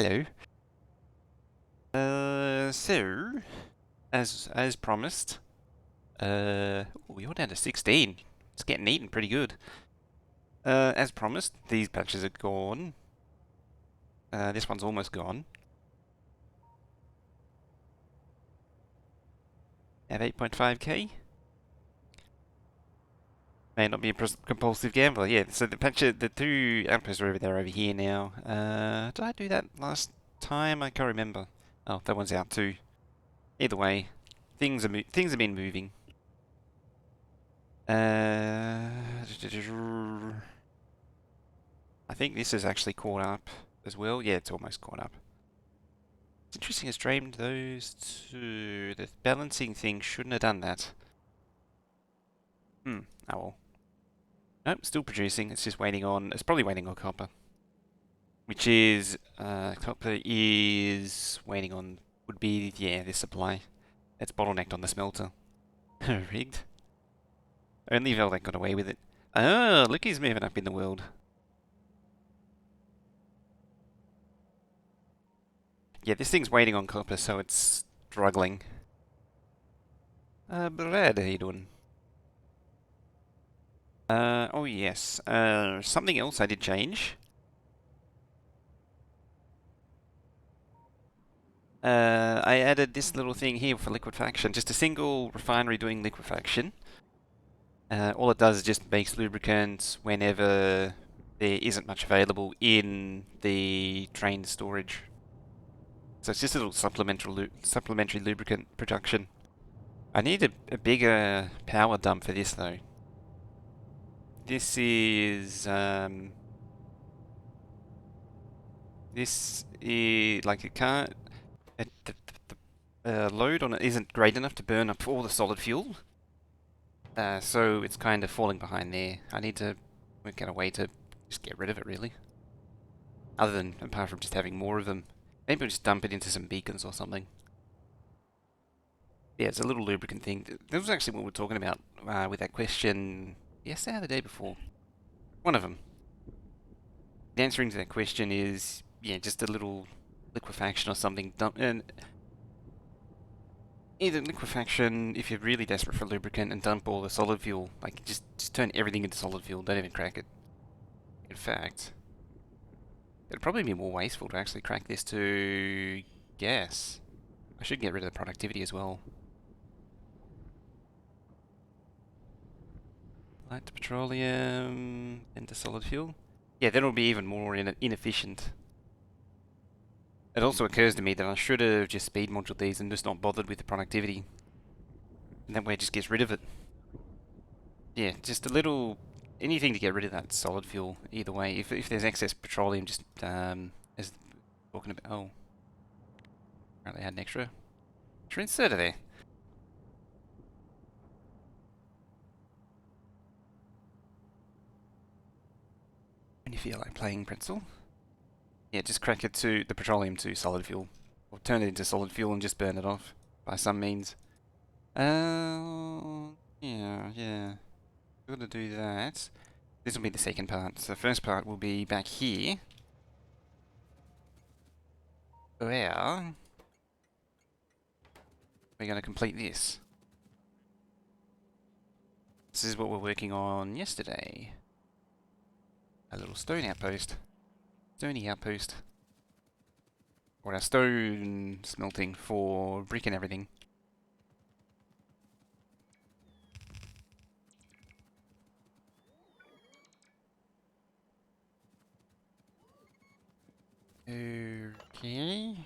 Hello. So, as promised, you're down to 16. It's getting eaten pretty good. As promised, these patches are gone. This one's almost gone. Have 8.5k. May not be a compulsive gambler. Yeah. So the two outposts are over here now. Did I do that last time? I can't remember. Oh, that one's out too. Either way, things have been moving. I think this is actually caught up as well. Yeah, it's almost caught up. It's interesting I streamed those two. The balancing thing shouldn't have done that. Oh well. Nope, still producing. It's just waiting on. It's probably waiting on copper. Which is. Copper is waiting on. Would be, yeah, this supply. It's bottlenecked on the smelter. Rigged. Only Velvet got away with it. Oh, look, he's moving up in the world. Yeah, this thing's waiting on copper, so it's struggling. Brad, how you doing? Oh yes. Something else I did change. I added this little thing here for liquefaction. Just a single refinery doing liquefaction. All it does is just makes lubricant whenever there isn't much available in the train storage. So it's just a little supplementary lubricant production. I need a bigger power dump for this though. This is like it can't. The load on it isn't great enough to burn up all the solid fuel, so it's kind of falling behind there. I need to work out a way to just get rid of it, really. Apart from just having more of them. Maybe we'll just dump it into some beacons or something. Yeah, it's a little lubricant thing. That was actually what we were talking about with that question yesterday or the day before. One of them. The answering to that question is, yeah, just a little liquefaction or something. And either liquefaction if you're really desperate for lubricant and dump all the solid fuel. Like, just turn everything into solid fuel. Don't even crack it. In fact, it'd probably be more wasteful to actually crack this to gas. I should get rid of the productivity as well. Light to petroleum, into solid fuel. Yeah, then it'll be even more inefficient. It also occurs to me that I should have just speed moduled these and just not bothered with the productivity. And that way it just gets rid of it. Yeah, just a little... anything to get rid of that solid fuel, either way. If there's excess petroleum, just, as talking about... oh. Apparently I had an extra inserter there. When you feel like playing pretzel. Yeah, just crack it to the petroleum to solid fuel. Or turn it into solid fuel and just burn it off by some means. Yeah. Gotta do that. This will be the second part. So the first part will be back here. Where we're gonna complete this. This is what we're working on yesterday. A little stone outpost. Stony outpost. Or our stone smelting for brick and everything. Okay.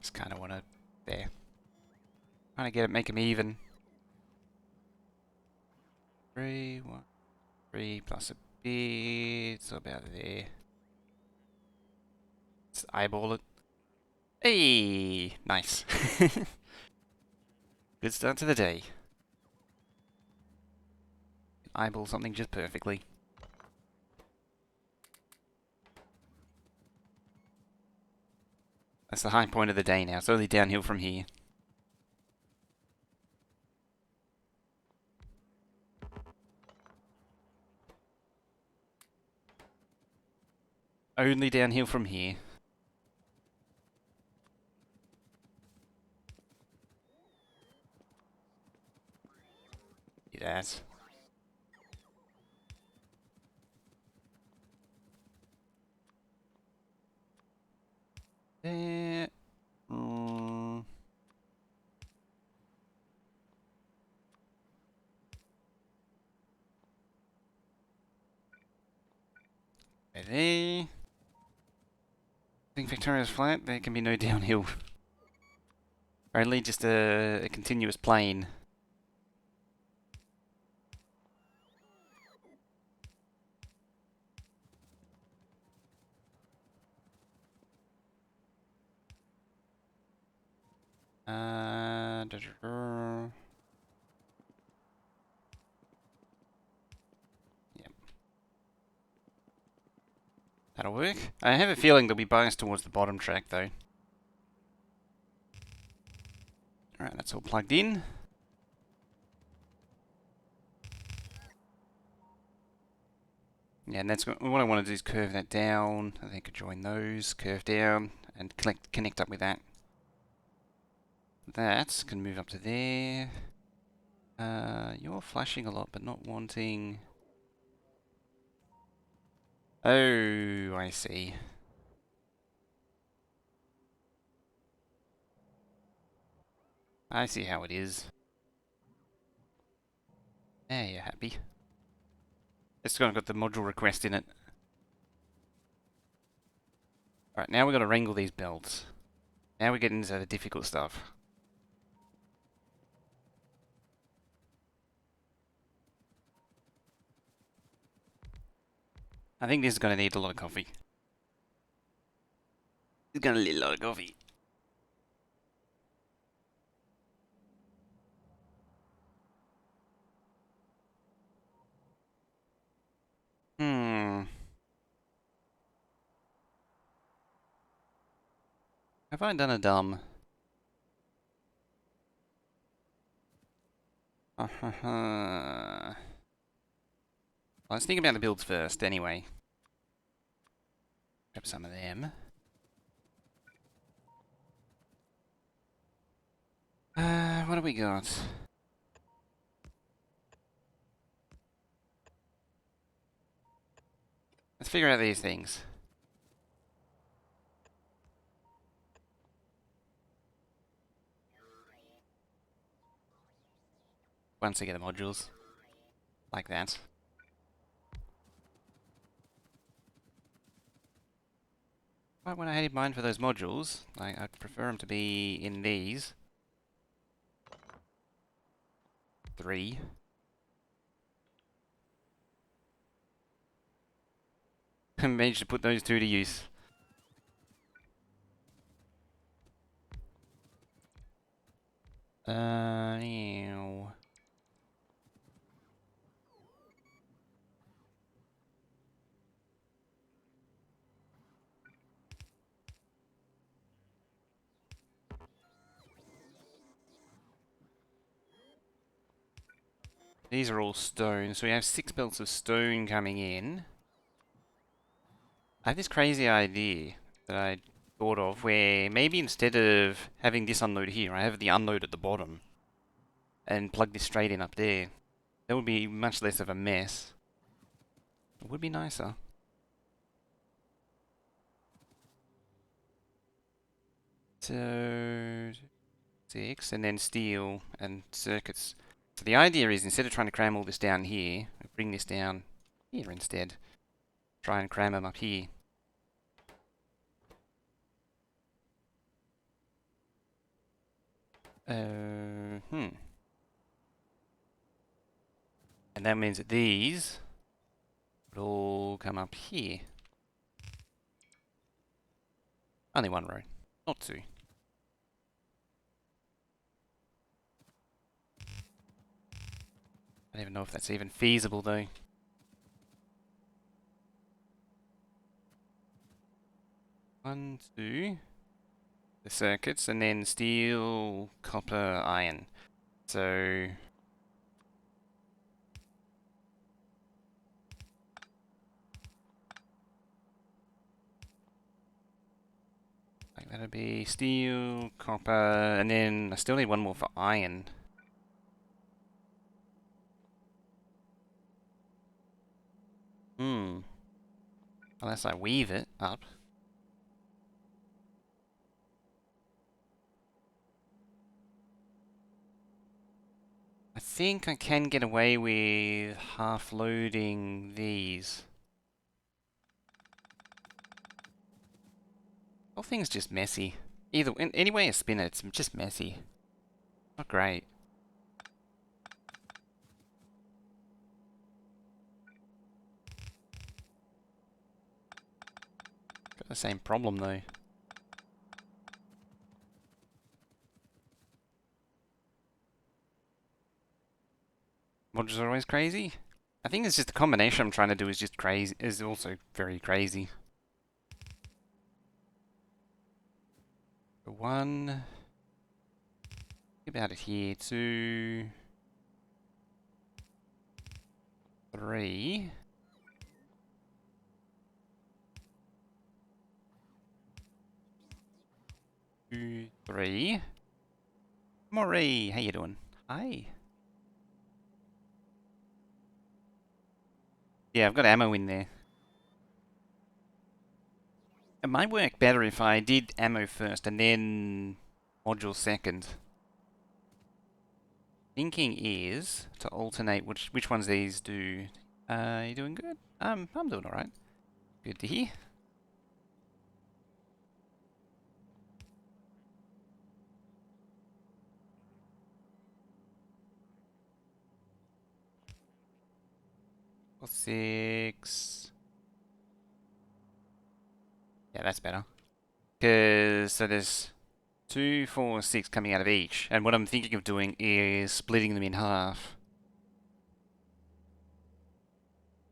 Just kind of want to... there. Trying to get it, make them even. 3, 1, 3 plus a bit, so about there. Let's eyeball it. Hey! Nice. Good start to the day. Eyeball something just perfectly. That's the high point of the day now. It's only downhill from here. Only downhill from here. Yes. There. There. I think Factorio's flat. There can be no downhill. Only just a continuous plane. Yep. That'll work. I have a feeling they'll be biased towards the bottom track though. Alright, that's all plugged in. Yeah, and that's what I want to do is curve that down. I think I join those, curve down, and connect up with that. That can move up to there. You're flashing a lot, but not wanting. Oh, I see. I see how it is. There, you're happy. It's got the module request in it. Alright, now we've got to wrangle these belts. Now we get into the difficult stuff. I think this is going to need a lot of coffee. It's going to need a lot of coffee. Have I done a dumb? Let's think about the builds first, anyway. Grab some of them. What do we got? Let's figure out these things. Once I get the modules. Like that. But when I had in mind for those modules, I'd prefer them to be in these. 3. Managed to put those 2 to use. Ew. These are all stone, so we have 6 belts of stone coming in. I have this crazy idea that I thought of where maybe instead of having this unload here, I have the unload at the bottom and plug this straight in up there. That would be much less of a mess. It would be nicer. So 6 and then steel and circuits. So the idea is instead of trying to cram all this down here, I bring this down here instead. Try and cram them up here. And that means that these would all come up here. Only 1 row, not 2. I don't even know if that's even feasible though. 1, 2. the circuits, and then steel, copper, iron. So like that'll be steel, copper, and then I still need one more for iron. Hmm. Unless I weave it up. I think I can get away with half loading these. The whole thing's just messy. Either in any way I spin it, it's just messy. Not great. Got the same problem though. Modules are always crazy. I think it's just the combination I'm trying to do is just crazy. Is also very crazy. One. Think about it here. 2, 3. 2, 3. Maury, how you doing? Hi. Yeah, I've got ammo in there. It might work better if I did ammo first and then module second. Thinking is to alternate which ones these do. You doing good? I'm doing alright. Good to hear. Or 6. Yeah, that's better. Cause so there's 2, 4, 6 coming out of each, and what I'm thinking of doing is splitting them in half.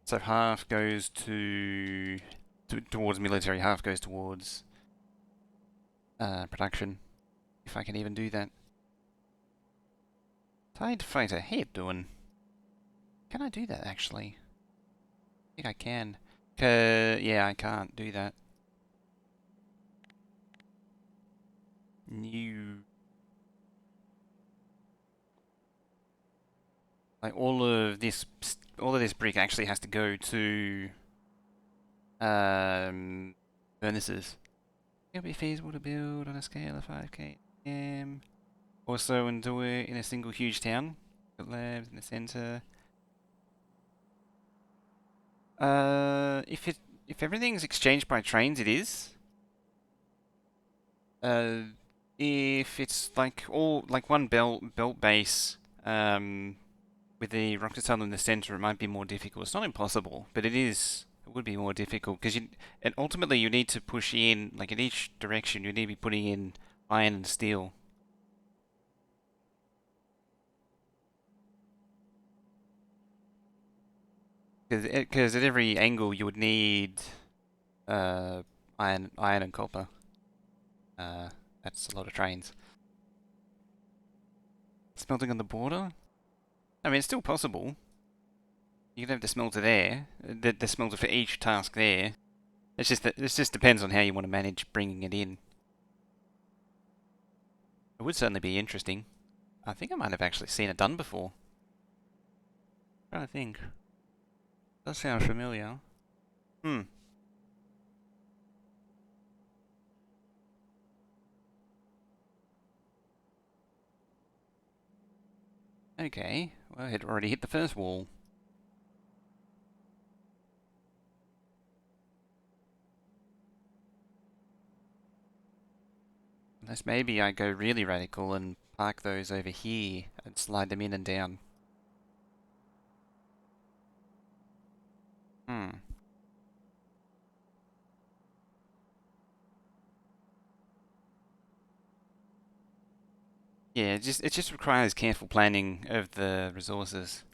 So half goes towards military, half goes towards production. If I can even do that. Tide fighter, how you doing? Can I do that actually? I think I can. Yeah, I can't do that. New. Like all of this brick actually has to go to furnaces. It'll be feasible to build on a scale of 5k. Also, and do it in a single huge town. Got labs in the center. If everything's exchanged by trains, it is. Uh, if it's like all like one belt base, with the rocket tunnel in the center, it might be more difficult. It's not impossible, but it is. It would be more difficult because and ultimately you need to push in like in each direction. You need to be putting in iron and steel. Because at every angle you would need uh, iron and copper. That's a lot of trains. Smelting on the border? I mean, it's still possible. You can have the smelter there, the smelter for each task there. It's just that this just depends on how you want to manage bringing it in. It would certainly be interesting. I think I might have actually seen it done before. I'm trying to think. Does sound familiar. Hmm. Okay. Well, it already hit the first wall. Unless maybe I go really radical and park those over here and slide them in and down. Hmm. Yeah, it just requires careful planning of the resources.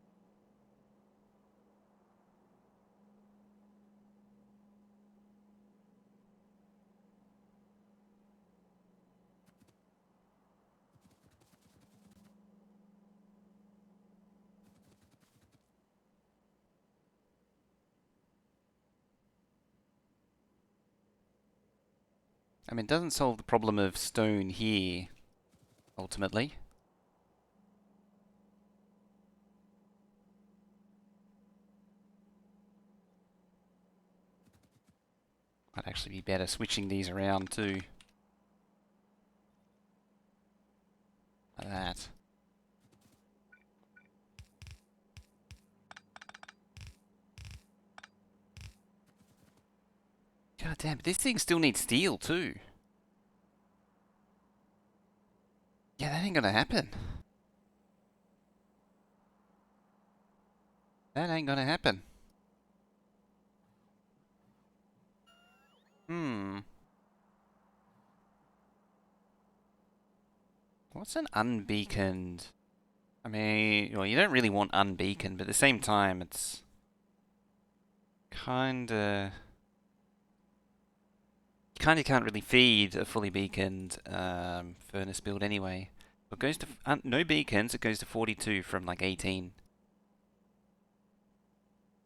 I mean, it doesn't solve the problem of stone here, ultimately. Might actually be better switching these around too. Like that. God damn, this thing still needs steel too. Yeah, that ain't gonna happen. That ain't gonna happen. Hmm. What's an unbeaconed? I mean, well, you don't really want unbeaconed, but at the same time, it's kinda... You kinda can't really feed a fully beaconed furnace build anyway. It goes to... no beacons, it goes to 42 from like 18.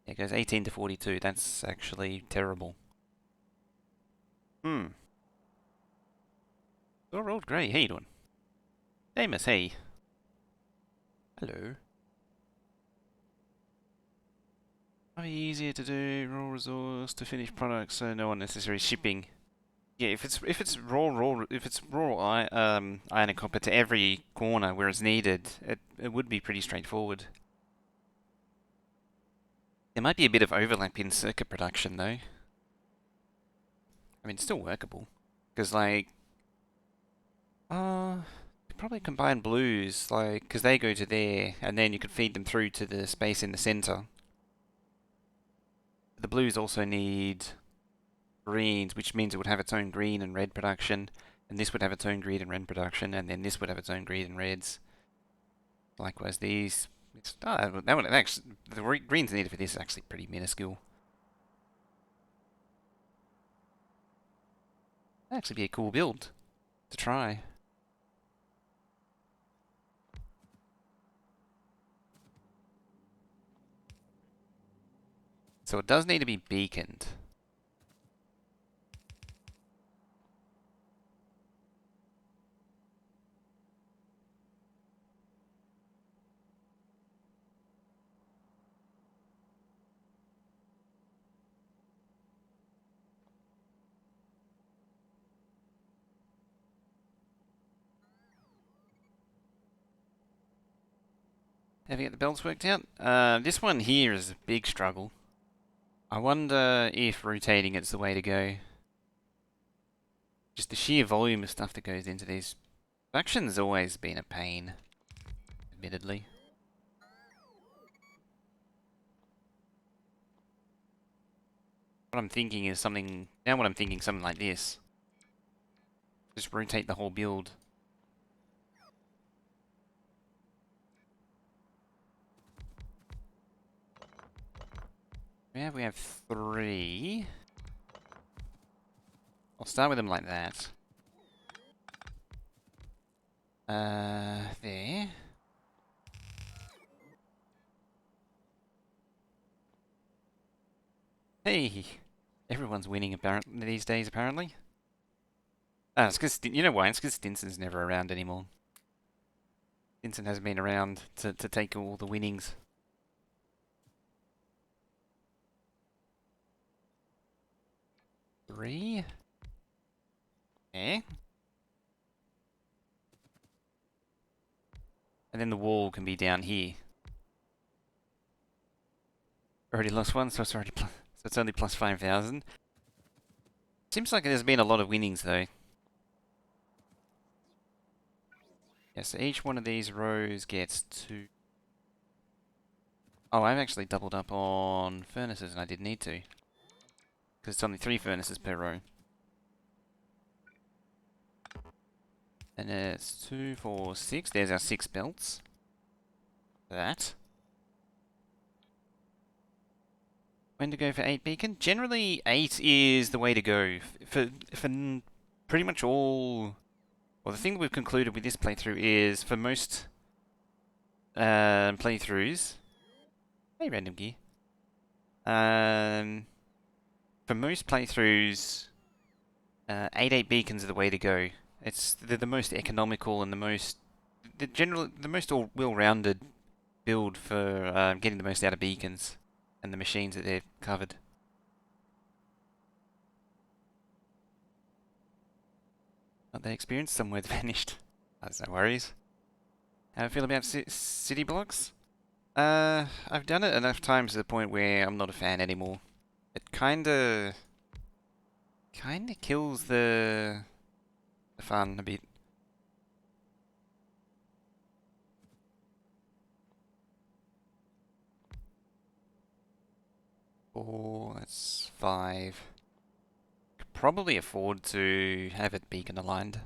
It goes 18 to 42, that's actually terrible. Hmm. Oh, rolled grey, how you doing? Amos, hey. Hello. Might be easier to do raw resource to finished products, so no unnecessary shipping. Yeah, if it's raw iron and copper to every corner where it's needed, it would be pretty straightforward. There might be a bit of overlap in circuit production though. I mean, it's still workable because like, you probably combine blues like because they go to there, and then you could feed them through to the space in the center. The blues also need greens, which means it would have its own green and red production, and this would have its own green and red production, and then this would have its own green and reds. Likewise, these. That would actually the greens needed for this is actually pretty minuscule. That'd actually be a cool build to try. So it does need to be beaconed. Have you got the belts worked out? This one here is a big struggle. I wonder if rotating it's the way to go. Just the sheer volume of stuff that goes into these. Production's always been a pain, admittedly. What I'm thinking is something... Now what I'm thinking something like this. Just rotate the whole build. We have 3. I'll start with them like that. There. Hey! Everyone's winning apparently these days, apparently. It's because... You know why? It's because Stinson's never around anymore. Stinson hasn't been around to take all the winnings. Three. Yeah. And then the wall can be down here. Already lost one, so it's already so it's only plus 5,000. Seems like there's been a lot of winnings though. Yeah, so each one of these rows gets 2. Oh, I've actually doubled up on furnaces and I didn't need to. Because it's only 3 furnaces per row. And it's 2, 4, 6. There's our 6 belts. That. When to go for 8 beacon? Generally, 8 is the way to go. For pretty much all... Well, the thing that we've concluded with this playthrough is, for most playthroughs... Hey, random gear. For most playthroughs, 8 beacons are the way to go. They're the most economical and the most well-rounded build for getting the most out of beacons and the machines that they've covered. Not that experience, somewhere vanished. That's no worries. How do I feel about city blocks? I've done it enough times to the point where I'm not a fan anymore. It kinda kills the fun a bit. Oh, that's 5. Could probably afford to have it beacon aligned.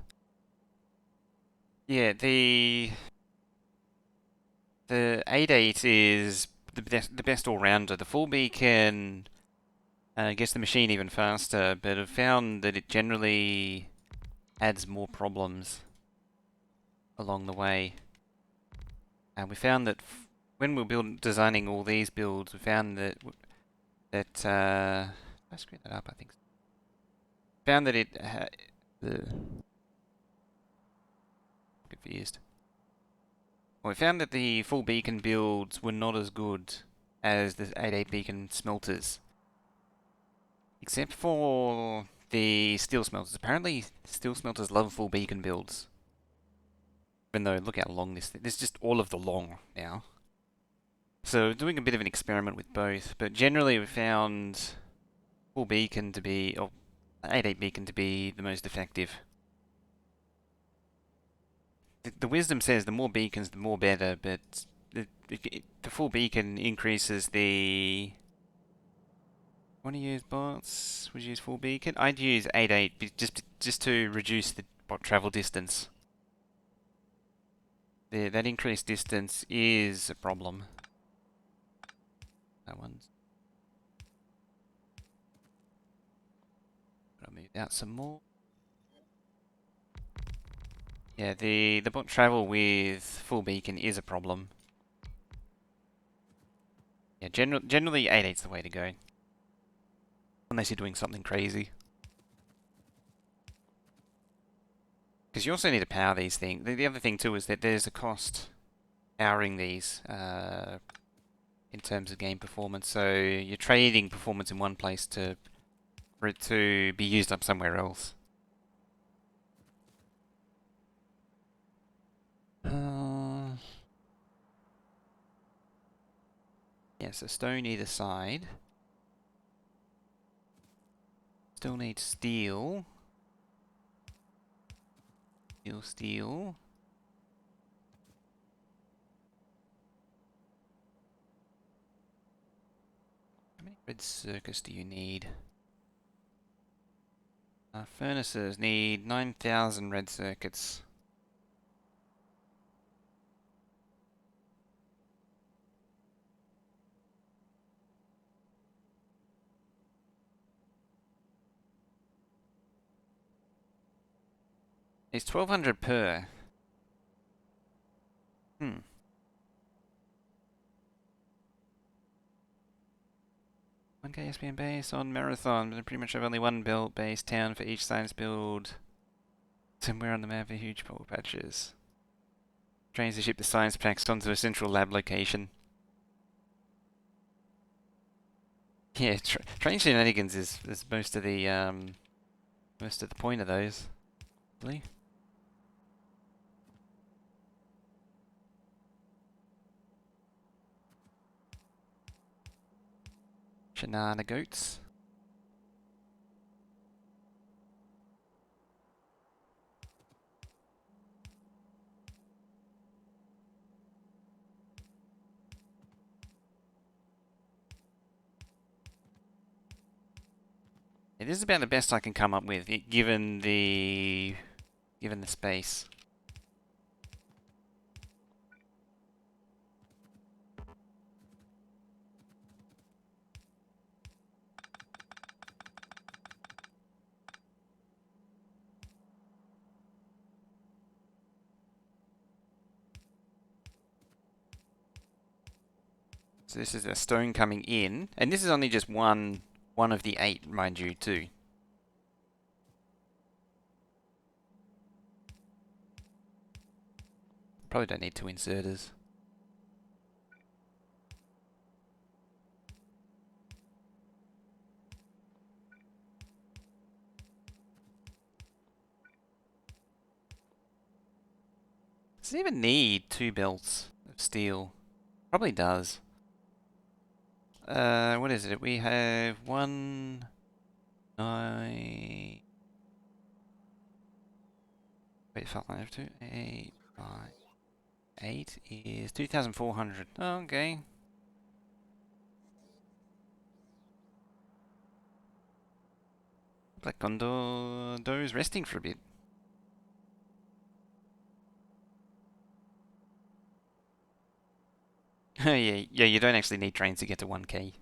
Yeah, the 8.8 is the best all rounder. The full beacon gets the machine even faster, but I've found that it generally adds more problems along the way. And we found that when we were designing all these builds, we found that I screwed that up. I think found that confused. Well, we found that the full beacon builds were not as good as the 8.8 beacon smelters, except for the steel smelters. Apparently, steel smelters love full beacon builds. Even though, look how long there's just all of the long now. So doing a bit of an experiment with both, but generally we found full beacon to be, or 8.8 beacon to be the most effective. The wisdom says the more beacons, the more better, but the full beacon increases the. Want to use bots? Would you use full beacon? I'd use 8.8 just to reduce the bot travel distance. That increased distance is a problem. That one's. I'll move out some more. Yeah, the bot travel with full beacon is a problem. Yeah, generally 8.8's the way to go. Unless you're doing something crazy. Because you also need to power these things. The other thing too is that there's a cost powering these in terms of game performance. So you're trading performance in one place for it to be used up somewhere else. Yeah, so stone either side. Still need steel. Steel. How many red circuits do you need? Furnaces need 9,000 red circuits. It's 1,200 per. 1k SPM base on Marathon, but I pretty much have only one built base town for each science build. Somewhere on the map are huge pole patches. Trains to ship the science packs onto a central lab location. Yeah, train shenanigans is most of the point of those. Really? Shenanigans. Yeah, this is about the best I can come up with, given the space. So this is a stone coming in, and this is only just one of the 8, mind you, too. Probably don't need two inserters. Does it even need two belts of steel? Probably does. What is it? We have 1, 9... Wait, 5, 2, 8, 5... 8 is 2,400. Oh, okay. Black Gondor's resting for a bit. Yeah, you don't actually need trains to get to 1k.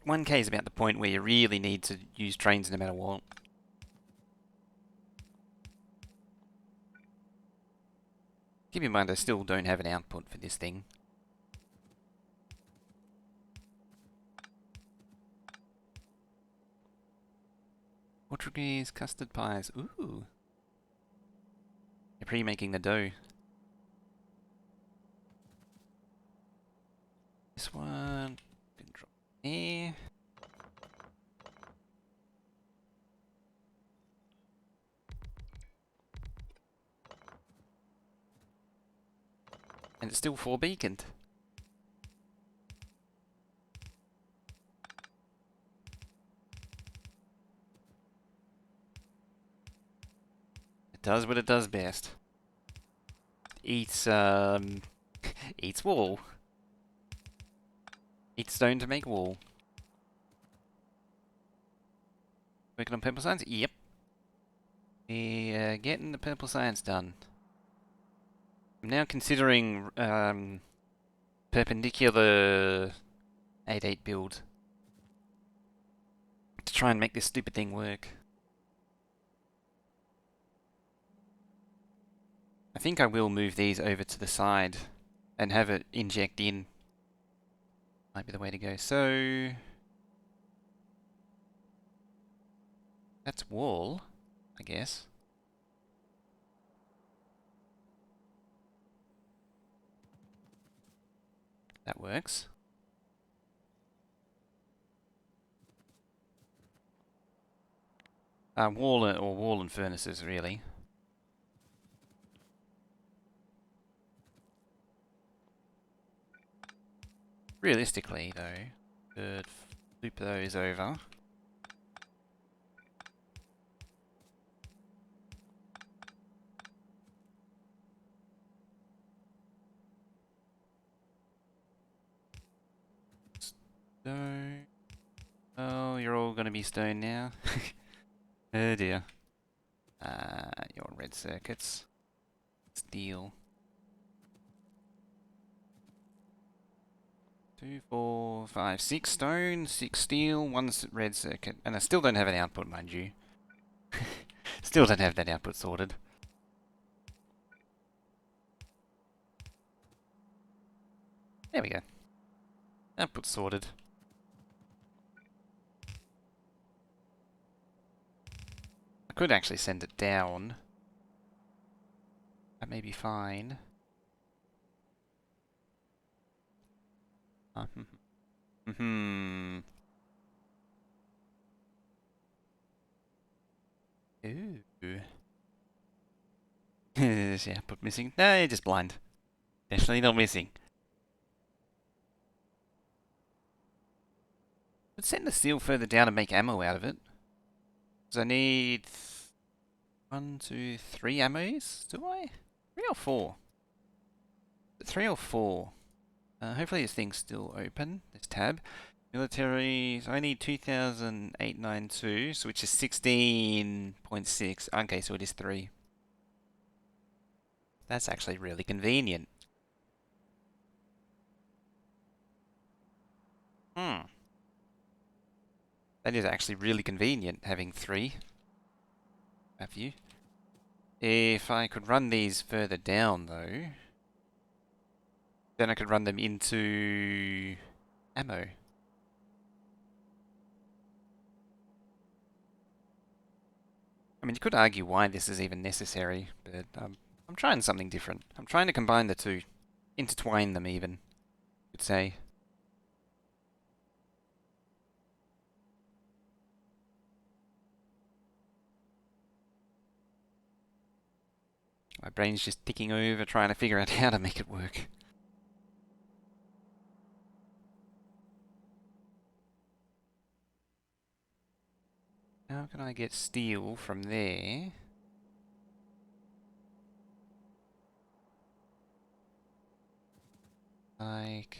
1k is about the point where you really need to use trains no matter what. Keep in mind I still don't have an output for this thing. Portuguese custard pies. Ooh. You're pre-making the dough. This one can drop here. And it's still 4 beaconed. It does what it does best. Eats, eats wool. Eats stone to make wool. Working on purple science? Yep. We're getting the purple science done. I'm now considering perpendicular 8.8 build to try and make this stupid thing work. I think I will move these over to the side and have it inject in. Might be the way to go. So that's wall, I guess. That works. Wall or wall and furnaces, really. Realistically, though, could loop those over. Stone. Oh, you're all going to be stone now. Oh dear. Your red circuits. Steel. 2, 4, 5, 6 stone, 6 steel, 1 red circuit. And I still don't have an output, mind you. Still don't have that output sorted. There we go. Output sorted. I could actually send it down. That may be fine. Ooh. Is the output missing? No, you're just blind. Definitely not missing. Let's send the steel further down and make ammo out of it. Because I need 1, 2, 3 ammos, do I? 3 or 4? 3 or 4. Hopefully this thing's still open, this tab. Military, so I need 2,892, so which is 16.6. Okay, so it is 3. That's actually really convenient. That is actually really convenient, having 3. Have you? If I could run these further down, though, then I could run them into ammo. I mean, you could argue why this is even necessary, but I'm trying something different. I'm trying to combine the two, intertwine them even, you could say. My brain's just ticking over trying to figure out how to make it work. How can I get steel from there? Like...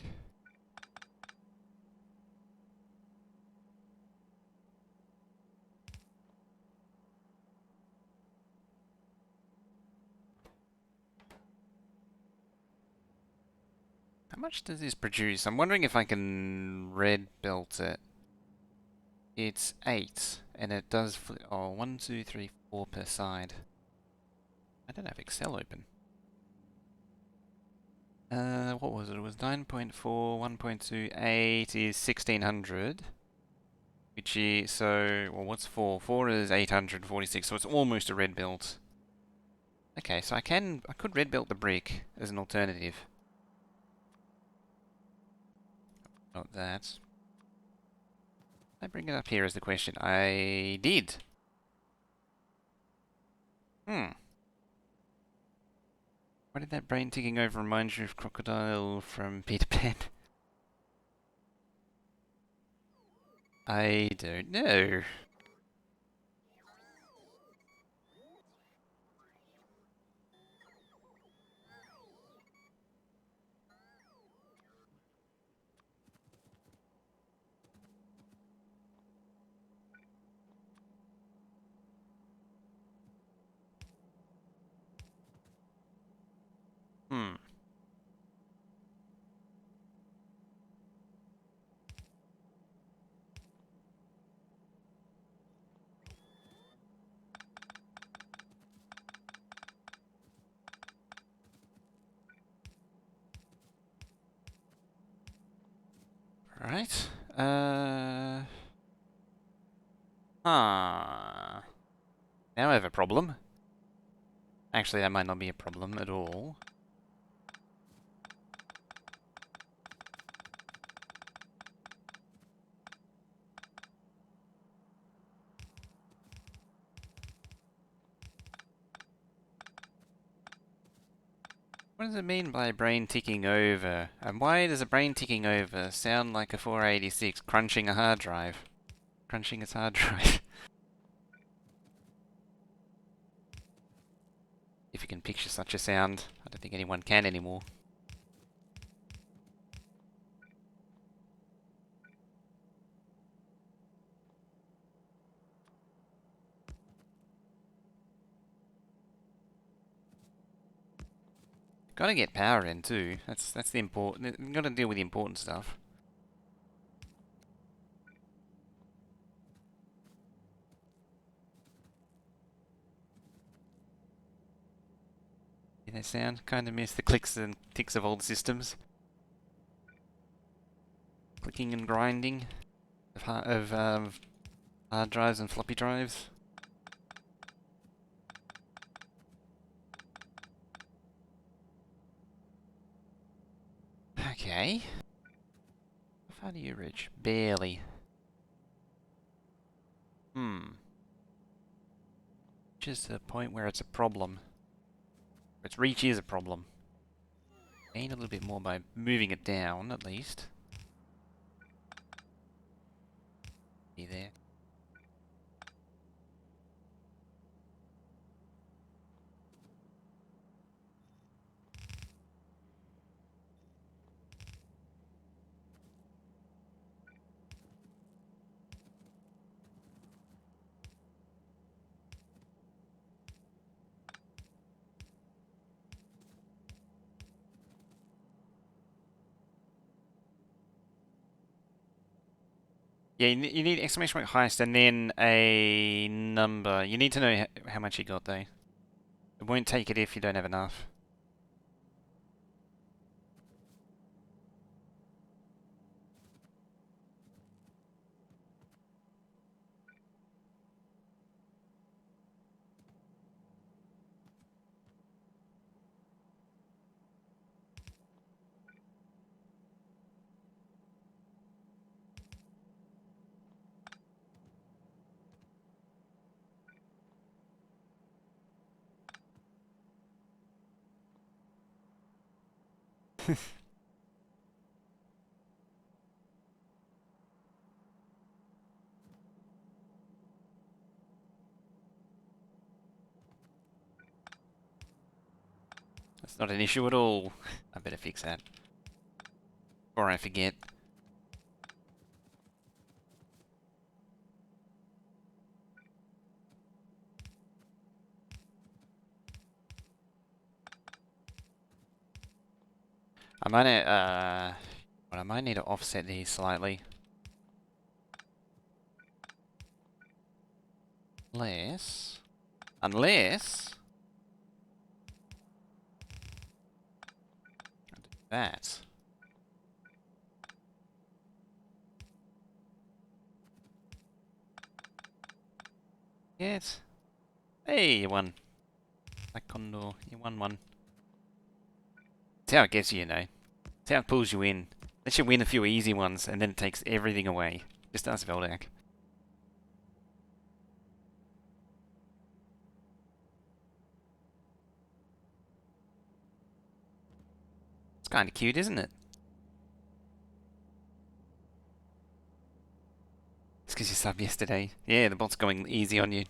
How much does this produce? I'm wondering if I can red belt it. It's 8, and it does... Oh, 1, 2, 3, 4 per side. I don't have Excel open. What was it? It was 9.4, 1.28 is 1600. Which is, so, well, what's 4? 4 is 846, so it's almost a red belt. Okay, so I could red belt the brick as an alternative. Not that. I bring it up here as the question. I did. Hmm. Why did that brain ticking over remind you of Crocodile from Peter Pan? I don't know. Hmm. Right. Huh. Now I have a problem. Actually, that might not be a problem at all. What does it mean by brain ticking over? And why does a brain ticking over sound like a 486 crunching a hard drive? Crunching its hard drive. If you can picture such a sound, I don't think anyone can anymore. Gotta get power in too. That's the important. You gotta deal with the important stuff. Hear that sound? Kind of miss the clicks and ticks of old systems. Clicking and grinding of hard drives and floppy drives. Okay. How far do you reach? Barely. Hmm. Just the point where it's a problem. Its reach is a problem. Gain a little bit more by moving it down, at least. Be there. Yeah, you need exclamation point highest and then a number. You need to know how much you got though. It won't take it if you don't have enough. That's not an issue at all. I better fix that before I forget. I might well, I might need to offset these slightly. Unless I do that. Yes. Hey, you won. Black Condor, you won one. That's how it gets you, you know. That's how it pulls you in. Let you win a few easy ones, and then it takes everything away. Just ask Veldak. It's kind of cute, isn't it? It's because you subbed yesterday. Yeah, the bot's going easy on you.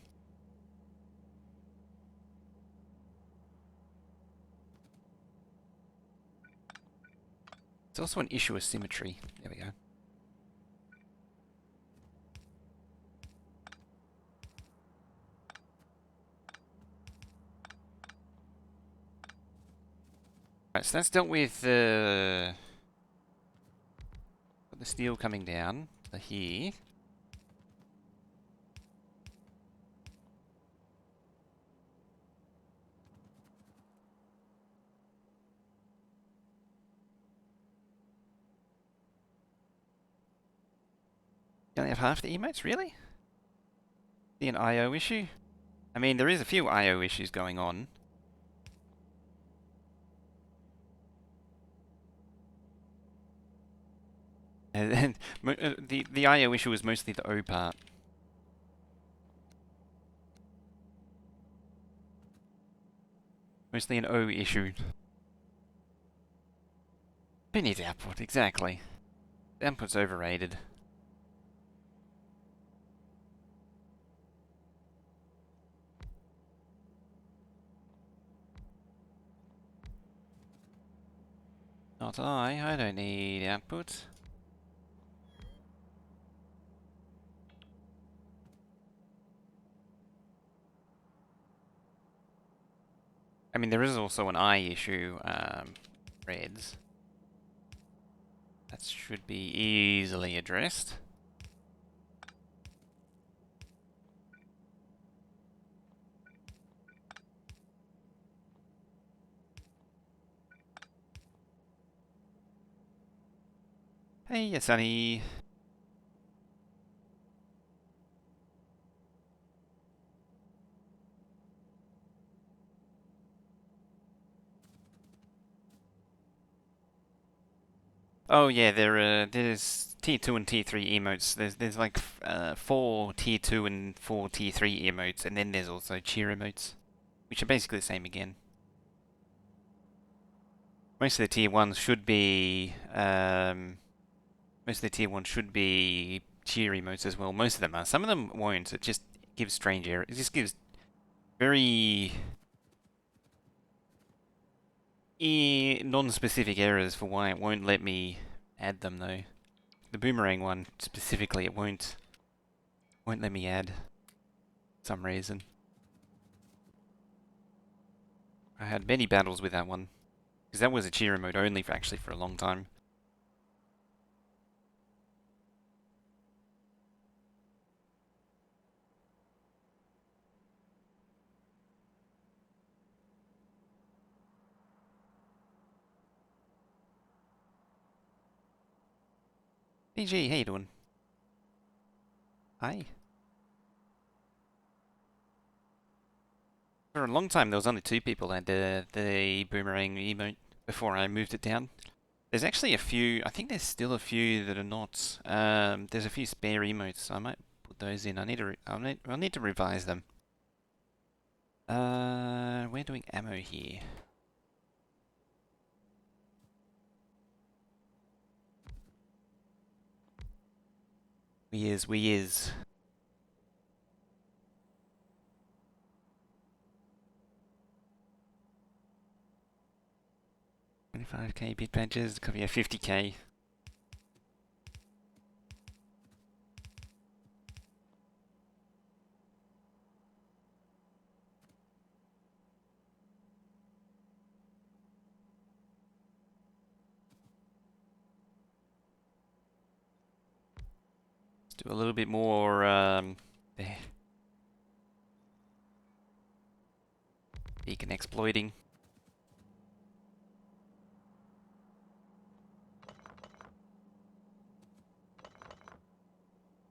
It's also an issue of symmetry. There we go. Right, so that's dealt with the steel coming down to here. You only have half the emotes, really? See an IO issue? I mean, there is a few IO issues going on. And the IO issue is mostly the O part. Mostly an O issue. Who needs output? Exactly. The output's overrated. Not I don't need output. I mean, there is also an I issue, reds. That should be easily addressed. Hey, yeah, Sonny. Oh yeah, there's tier 2 and tier 3 emotes. There's like 4 tier 2 and 4 tier 3 emotes, and then there's also cheer emotes, which are basically the same again. Most of the tier 1s should be cheer emotes as well. Most of them are. Some of them won't. It just gives strange error. It just gives very non-specific errors for why it won't let me add them though. The boomerang one specifically, it won't let me add for some reason. I had many battles with that one because that was a cheer mode only for actually for a long time. BG, how you doing? Hi. For a long time, there was only 2 people that had the boomerang emote before I moved it down. There's actually a few. I think there's still a few that are not. There's a few spare emotes. So I might put those in. I'll need to revise them. We're doing ammo here. We is. $25K bit badges, could be a 50K. Let's do a little bit more there. Beacon exploiting.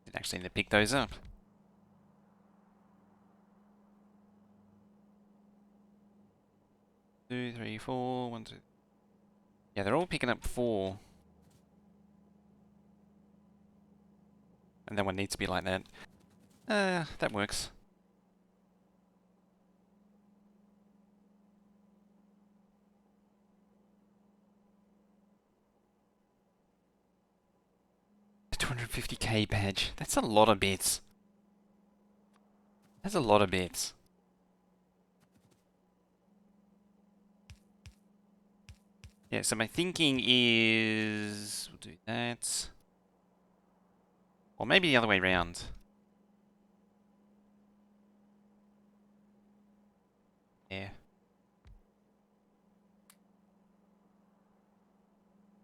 Didn't actually need to pick those up. 2, 3, 4, 1, 2. Yeah, they're all picking up 4. And that one needs to be like that. That works. A 250K badge. That's a lot of bits. That's a lot of bits. Yeah, so my thinking is we'll do that. Or maybe the other way around. Yeah.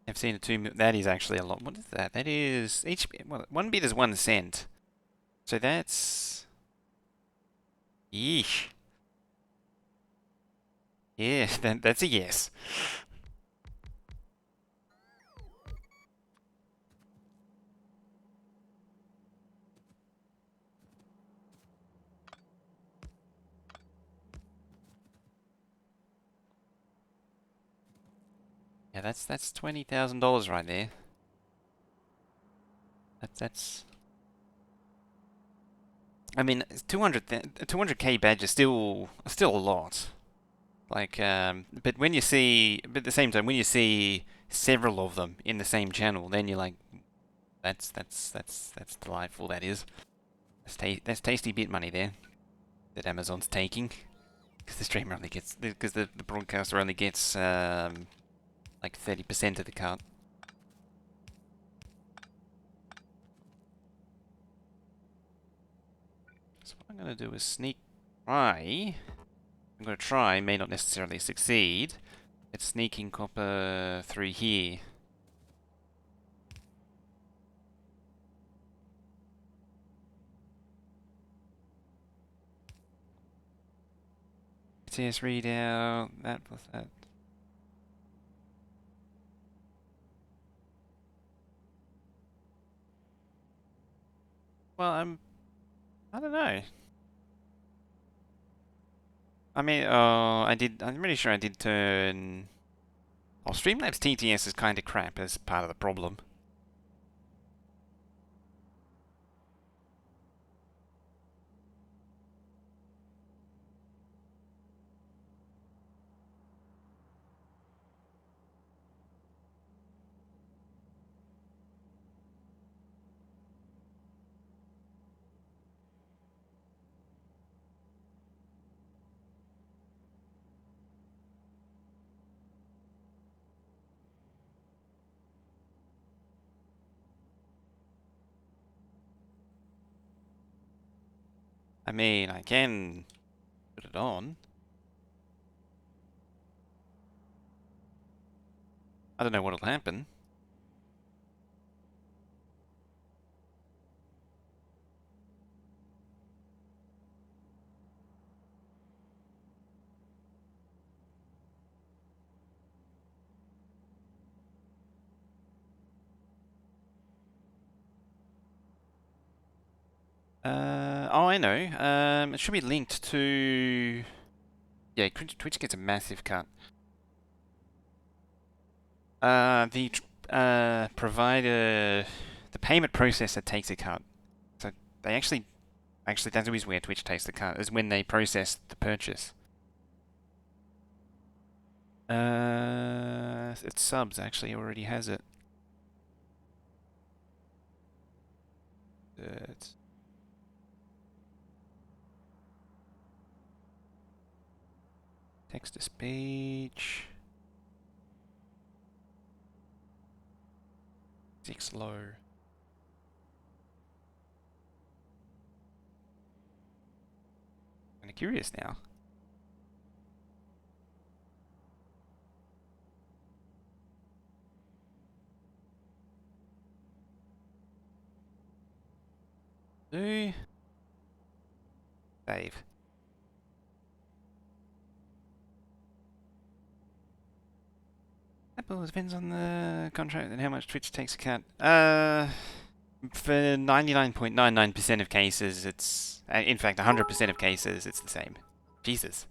I've seen a 2 that is actually a lot. What is that? That is each one bit is 1 cent. So that's yeesh. Yeah, that's a yes. Yeah, that's $20,000 right there. That's. I mean, 200K badge is still a lot. Like, but when you see, but at the same time, when you see several of them in the same channel, then you're like, that's delightful. That is. That's tasty bit money there that Amazon's taking, because the streamer only gets, because the broadcaster only gets like 30% of the cut. So what I'm gonna do is sneak try. I'm gonna try, may not necessarily succeed. It's sneaking copper through here. TS readout, that plus that. Well, I don't know. I mean, I'm really sure I did turn. Oh, Streamlabs TTS is kind of crap as part of the problem. I mean, I can put it on. I don't know what'll happen. Oh, I know. It should be linked to. Yeah, Twitch gets a massive cut. The provider, the payment processor takes a cut. So they actually, that's always where Twitch takes the cut, is when they process the purchase. It's subs actually already has it. Text to speech. 6 low. Kind of curious now. Do save. Apple depends on the contract and how much Twitch takes account. For 99.99% of cases, it's in fact 100% of cases, it's the same. Jesus.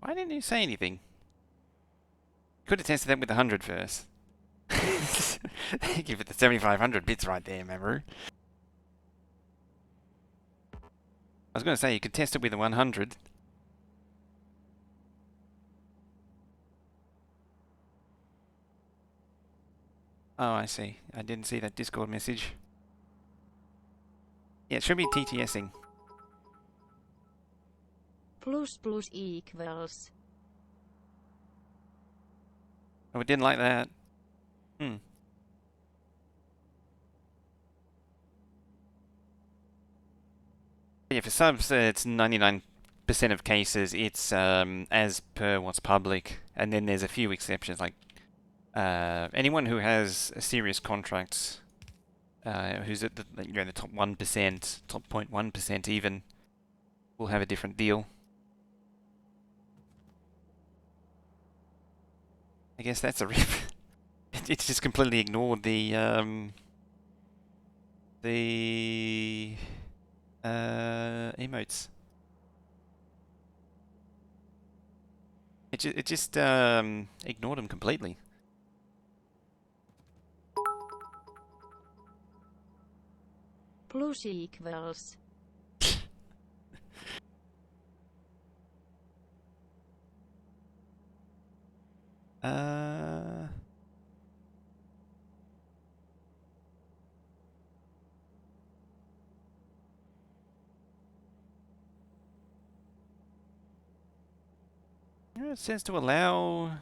Why didn't you say anything? Could have tested that with 100 first. Give it the 7500 bits right there, remember? I was going to say, you could test it with a 100. Oh, I see. I didn't see that Discord message. Yeah, it should be TTSing. Plus plus equals. Oh, it didn't like that. Hmm. Yeah, for subs, it's 99% of cases, it's as per what's public, and then there's a few exceptions, like anyone who has a serious contract, who's at the, the top 1%, top 0.1% even, will have a different deal. I guess that's a rip. It's just completely ignored the emotes. It just ignored them completely. Plus equals. It says to allow.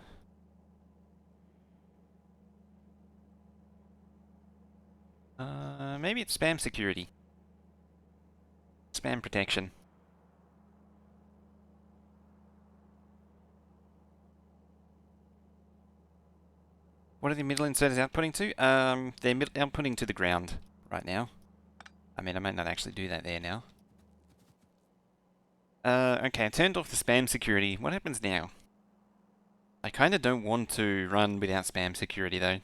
Maybe it's spam security. Spam protection. What are the middle inserters outputting to? They're outputting to the ground right now. I mean, I might not actually do that there now. Okay, I turned off the spam security. What happens now? I kind of don't want to run without spam security though.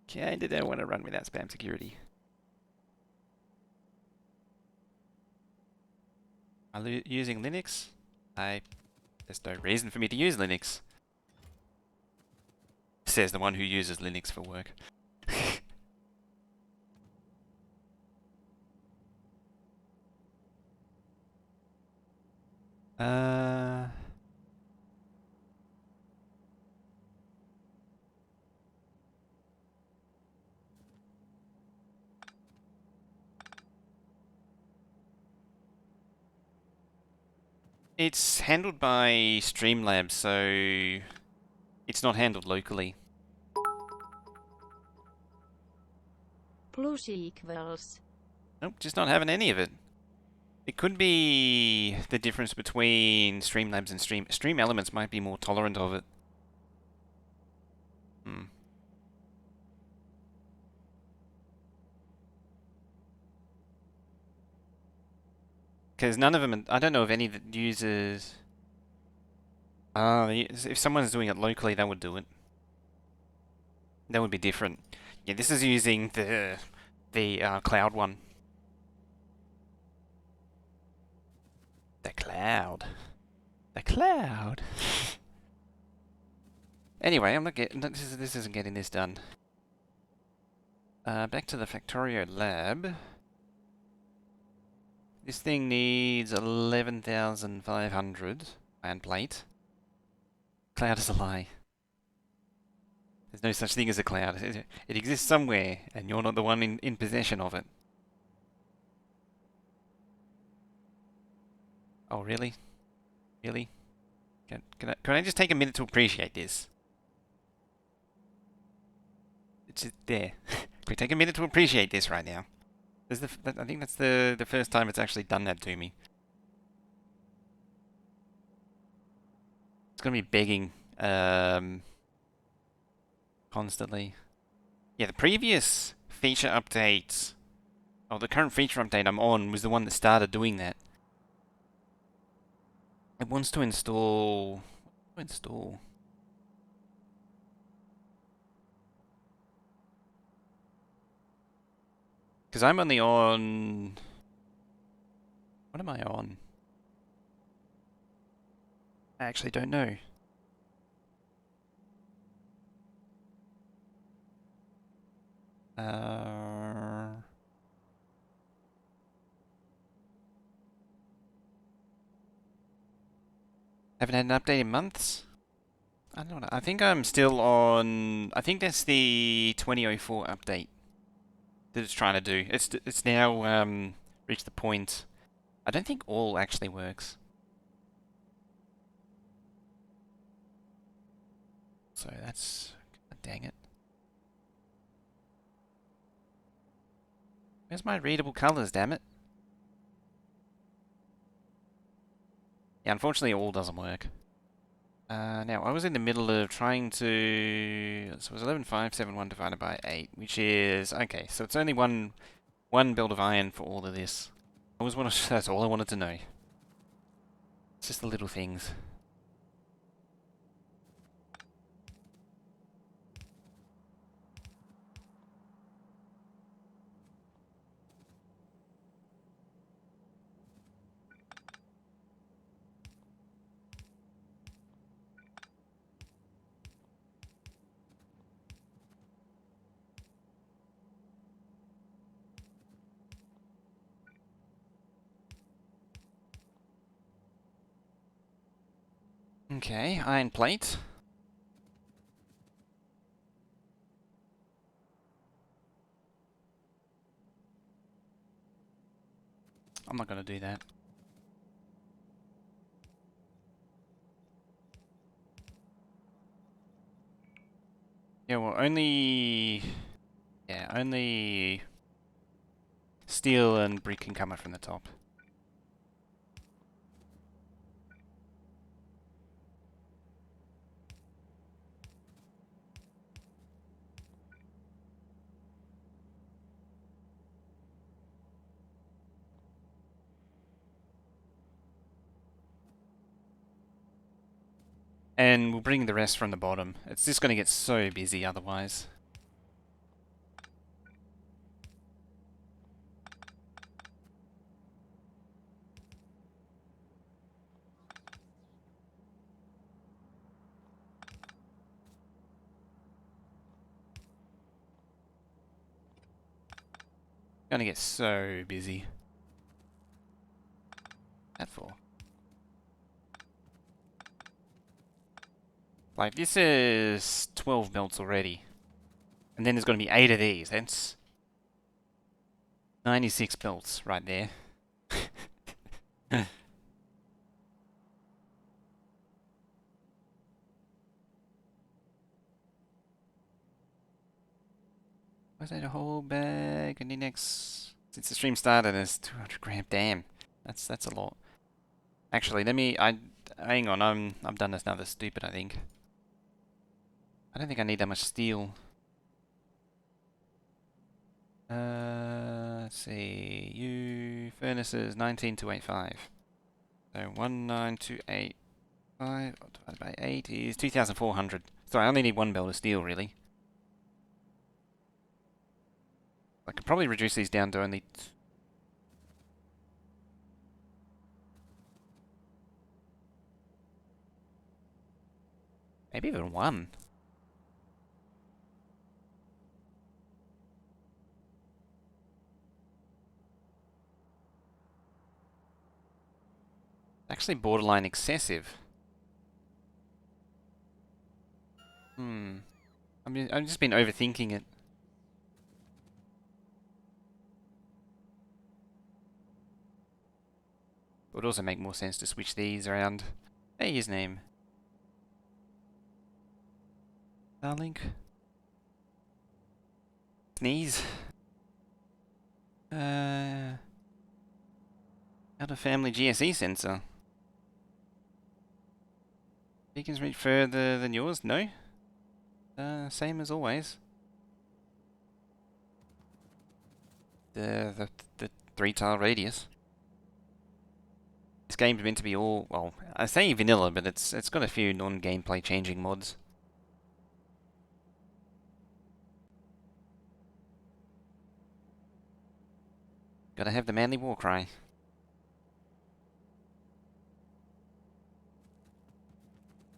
Kinda don't want to run without spam security. Are you using Linux? There's no reason for me to use Linux. Says the one who uses Linux for work. It's handled by Streamlabs, so it's not handled locally. Plus equals. Nope, just not having any of it. It could be the difference between Streamlabs and Stream Elements might be more tolerant of it. Hmm. Because none of them, I don't know of any that uses. If someone's doing it locally, that would do it. That would be different. Yeah, this is using the cloud one. The cloud. The cloud. Anyway, I'm not getting. This isn't getting this done. Back to the Factorio lab. This thing needs 11,500 iron plate. Cloud is a lie. There's no such thing as a cloud. It exists somewhere, and you're not the one in possession of it. Oh, really? Really? Can I just take a minute to appreciate this? It's just there. Can we take a minute to appreciate this right now? I think that's the first time it's actually done that to me. It's gonna be begging constantly. Yeah, the previous feature update, or the current feature update I'm on, was the one that started doing that. It wants to install. Because I'm only on. What am I on? I actually don't know. Haven't had an update in months? I don't know. I think I'm still on. I think that's the 2004 update that it's trying to do. It's now reached the point. I don't think all actually works. So that's. Dang it. Where's my readable colors, damn it? Yeah, unfortunately all doesn't work. Now, I was in the middle of trying to... So it was 11,571 divided by 8, which is... Okay, so it's only one belt of iron for all of this. That's all I wanted to know. It's just the little things. Okay, iron plate. I'm not going to do that. Yeah, well, only... Yeah, only... Steel and brick can come up from the top. And we'll bring the rest from the bottom. It's just going to get so busy otherwise. Gonna get so busy. That for? Like, this is 12 belts already. And then there's gonna be 8 of these. That's 96 belts right there. Was that a whole bag? And the next... Since the stream started, there's 200 gram. Damn. That's a lot. Actually, hang on, I'm done this now. That's stupid, I think. I don't think I need that much steel. Let's see. Furnaces 19285. So 19285 divided by 8 is 2,400. So I only need one belt of steel, really. I could probably reduce these down to only... Maybe even one. actually borderline excessive. I've just been overthinking it. It would also make more sense to switch these around. Hey, his name. Starlink. Sneeze. Out of family GSE sensor. Beacons reach further than yours? No. Same as always. The 3-tile radius. This game's meant to be all, well, I say vanilla, but it's got a few non-gameplay changing mods. Gotta have the manly war cry.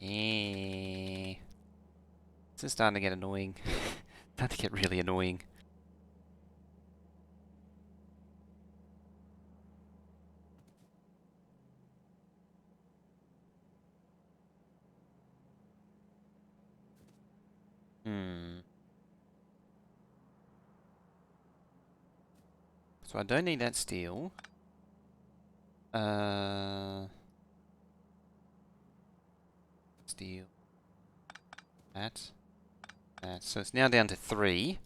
Yeah. This is starting to get annoying. Starting to get really annoying. So I don't need that steel. Steel. That. So it's now down to 3.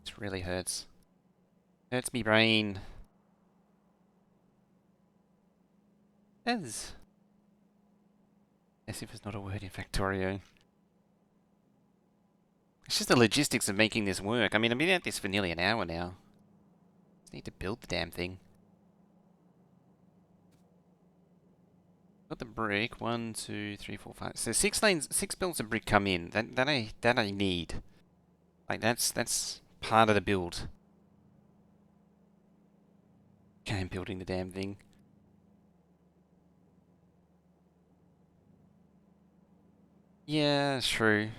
This really hurts. Hurts me brain. As if it's not a word in Factorio. It's just the logistics of making this work. I mean, I've been at this for nearly an hour now. Just need to build the damn thing. Got the brick. 1, 2, 3, 4, 5. So 6 lanes, 6 builds of brick come in. That I need. Like that's part of the build. Okay, I'm building the damn thing. Yeah, that's true.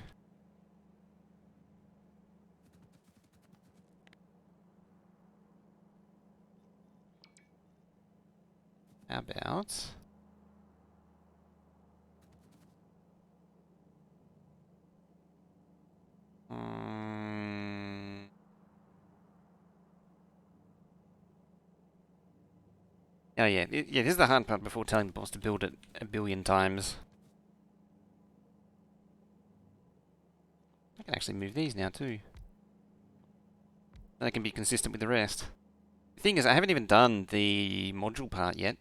How about... Oh yeah, yeah, this is the hard part before telling the boss to build it a billion times. I can actually move these now too. That can be consistent with the rest. The thing is, I haven't even done the module part yet.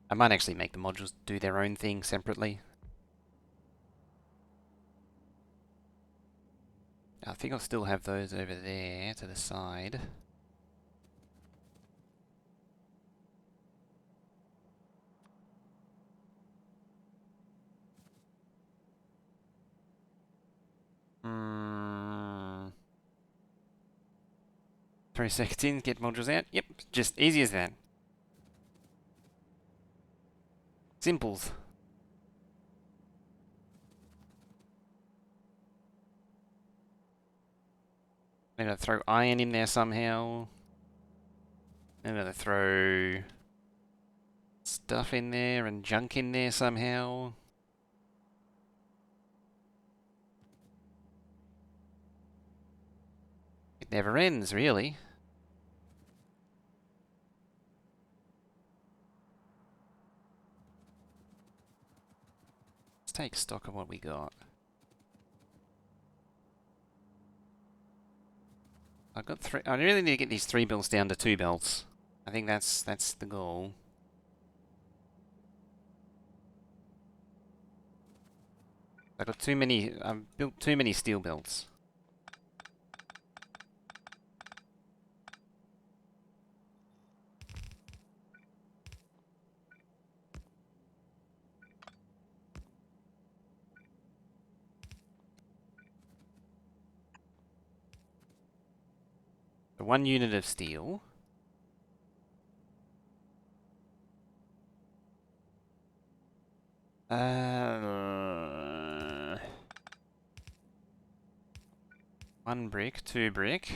I might actually make the modules do their own thing separately. I think I'll still have those over there to the side. Throw seconds in, get modules out. Yep, just easy as that. Simples. I'm gonna throw iron in there somehow. I'm gonna throw stuff in there and junk in there somehow. It never ends, really. Let's take stock of what we got. I've got 3. I really need to get these 3 belts down to 2 belts. I think that's the goal. I've got too many. I've built too many steel belts. So 1 unit of steel. 1 brick, 2 brick.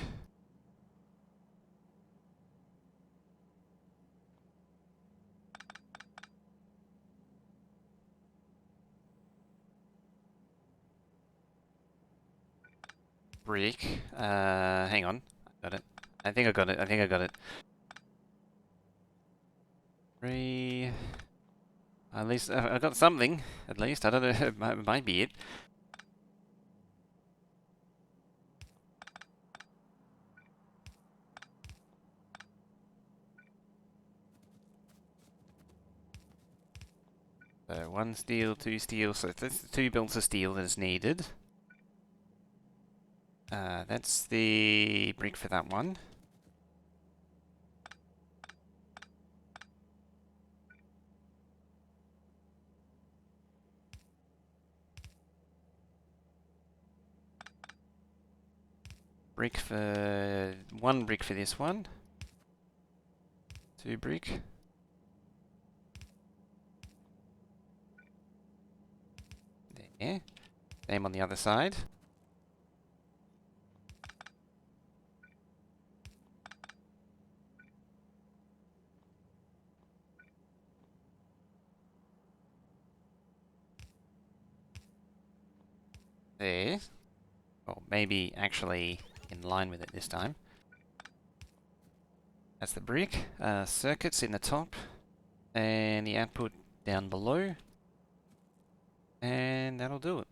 Brick. Hang on. I got it. I think I got it. I think I got it. 3. At least I got something. At least I don't know. It might be it. So 1 steel, 2 steel. So that's 2 bolts of steel that is needed. That's the brick for that one. Brick for 1 brick for this one. 2 brick. There. Same on the other side. There. Or maybe actually in line with it this time. That's the brick. Circuits in the top. And the output down below. And that'll do it.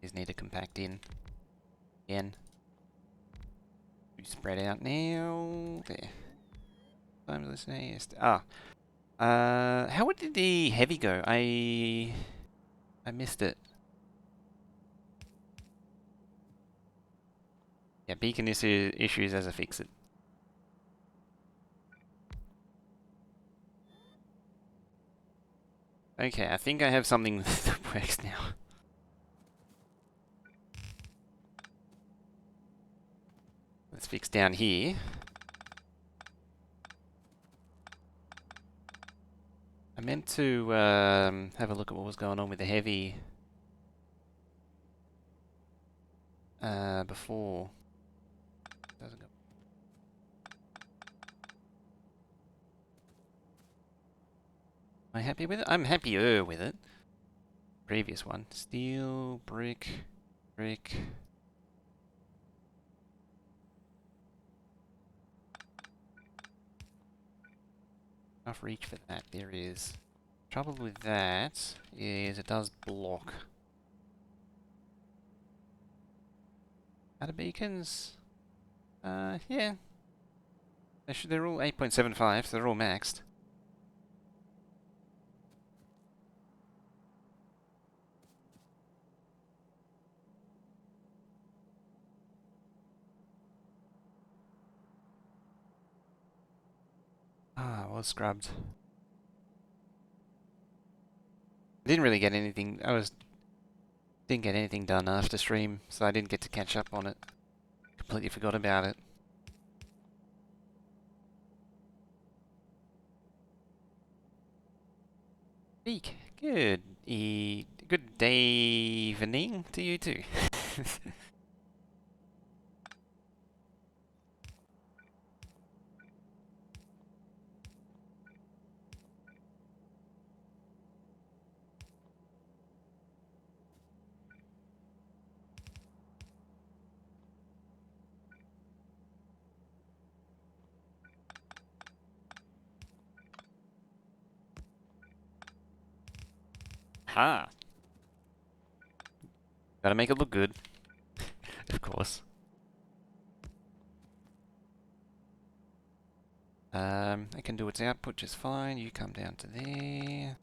These need to compact in. Again. Spread out now. There. Time to listen. How did the heavy go? I missed it. Yeah, beacon issues as I fix it. Okay, I think I have something that works now. Let's fix down here. I meant to have a look at what was going on with the heavy before. Doesn't go. Am I happy with it? I'm happier with it. Previous one. Steel, brick, brick. Enough reach for that. There is. Trouble with that is it does block. Outer beacons? Yeah. They're all 8.75, so they're all maxed. Ah, I was scrubbed. I didn't really get anything. Didn't get anything done after stream, so I didn't get to catch up on it. Completely forgot about it. Eek. Good day evening to you too. Ha! Gotta make it look good. Of course. I can do its output just fine. You come down to there.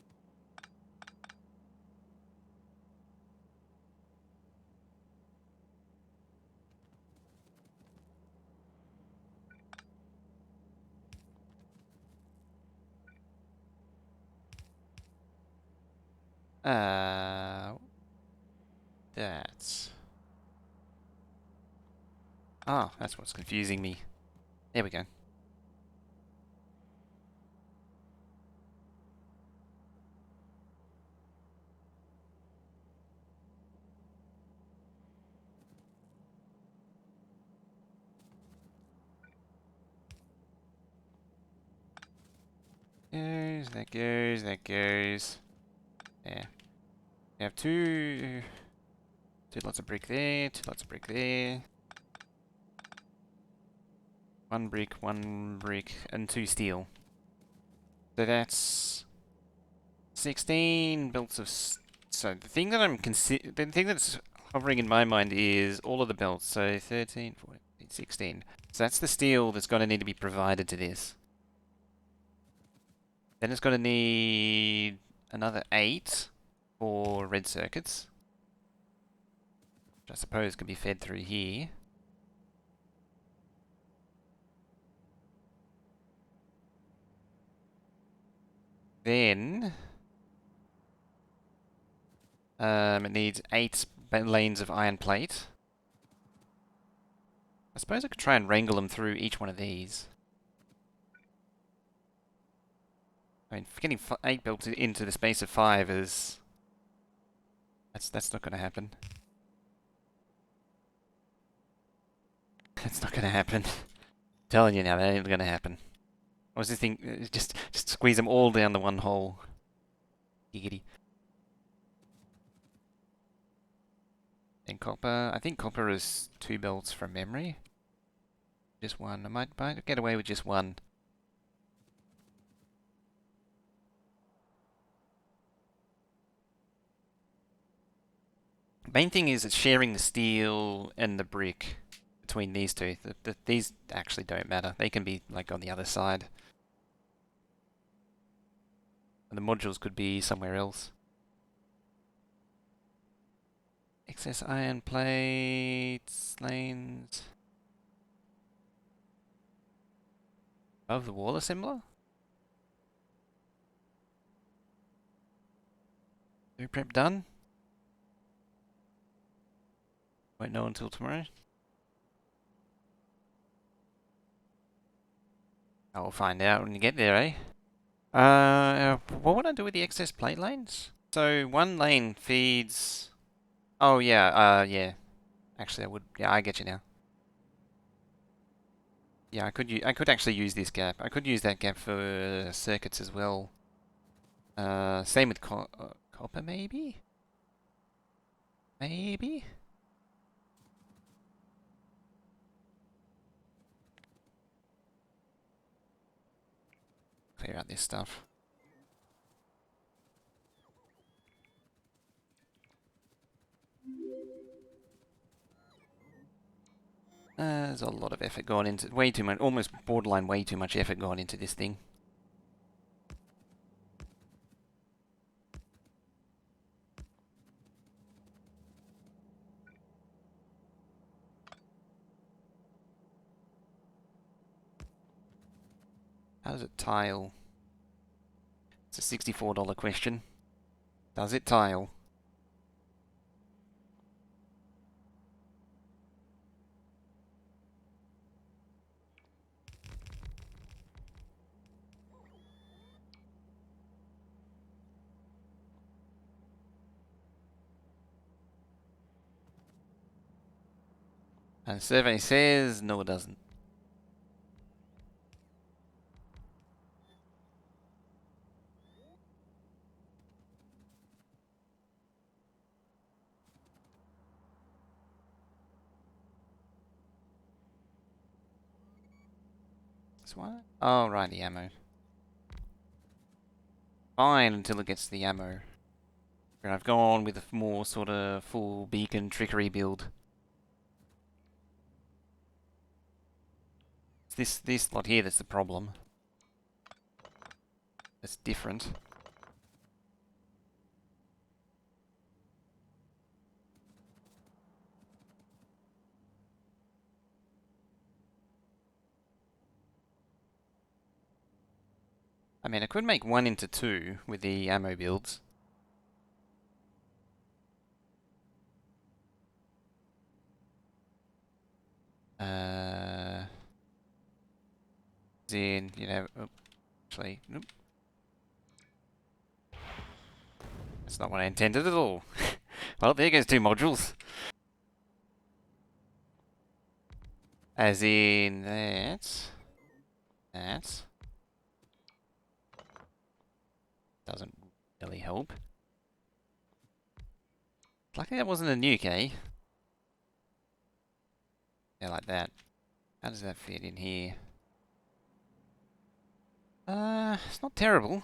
That's... Oh, that's what's confusing me. There we go. Goes, that goes, that goes. Yeah. We have two lots of brick there, two lots of brick there. One brick, and two steel. So that's 16 belts of. So the thing that the thing that's hovering in my mind is all of the belts. So 13, 14, 16. So that's the steel that's going to need to be provided to this. Then it's going to need another 8 for red circuits, which I suppose can be fed through here. Then it needs 8 lanes of iron plate. I suppose I could try and wrangle them through each one of these. I mean, getting 8 built into the space of 5 is... That's not going to happen. That's not going to happen. I'm telling you now, that ain't going to happen. I was just thinking, just squeeze them all down the one hole. Giggity. And copper. I think copper is 2 belts from memory. Just one. I might get away with just one. Main thing is it's sharing the steel and the brick between these two. These actually don't matter. They can be like on the other side. And the modules could be somewhere else. Excess iron plates, lanes. Above the wall assembler? New prep done? Won't know until tomorrow. I'll find out when you get there, eh? What would I do with the excess plate lanes? So one lane feeds... Oh yeah, yeah. Actually I would, yeah, I get you now. Yeah, I could actually use this gap. I could use that gap for circuits as well. Same with copper maybe? Maybe? Clear out this stuff. There's a lot of effort gone into, way too much, almost borderline way too much effort gone into this thing. How does it tile? It's a $64 question. Does it tile? And the survey says no, it doesn't. This one? Oh, right, the ammo. Fine until it gets to the ammo. And I've gone with a more sort of full beacon trickery build. It's this lot here that's the problem. It's different. I mean, I could make 1 into 2 with the ammo builds. Then, you know, oh, actually, nope. That's not what I intended at all. Well, there goes 2 modules. As in that. doesn't really help. Luckily that wasn't a nuke, eh? Yeah, like that. How does that fit in here? It's not terrible.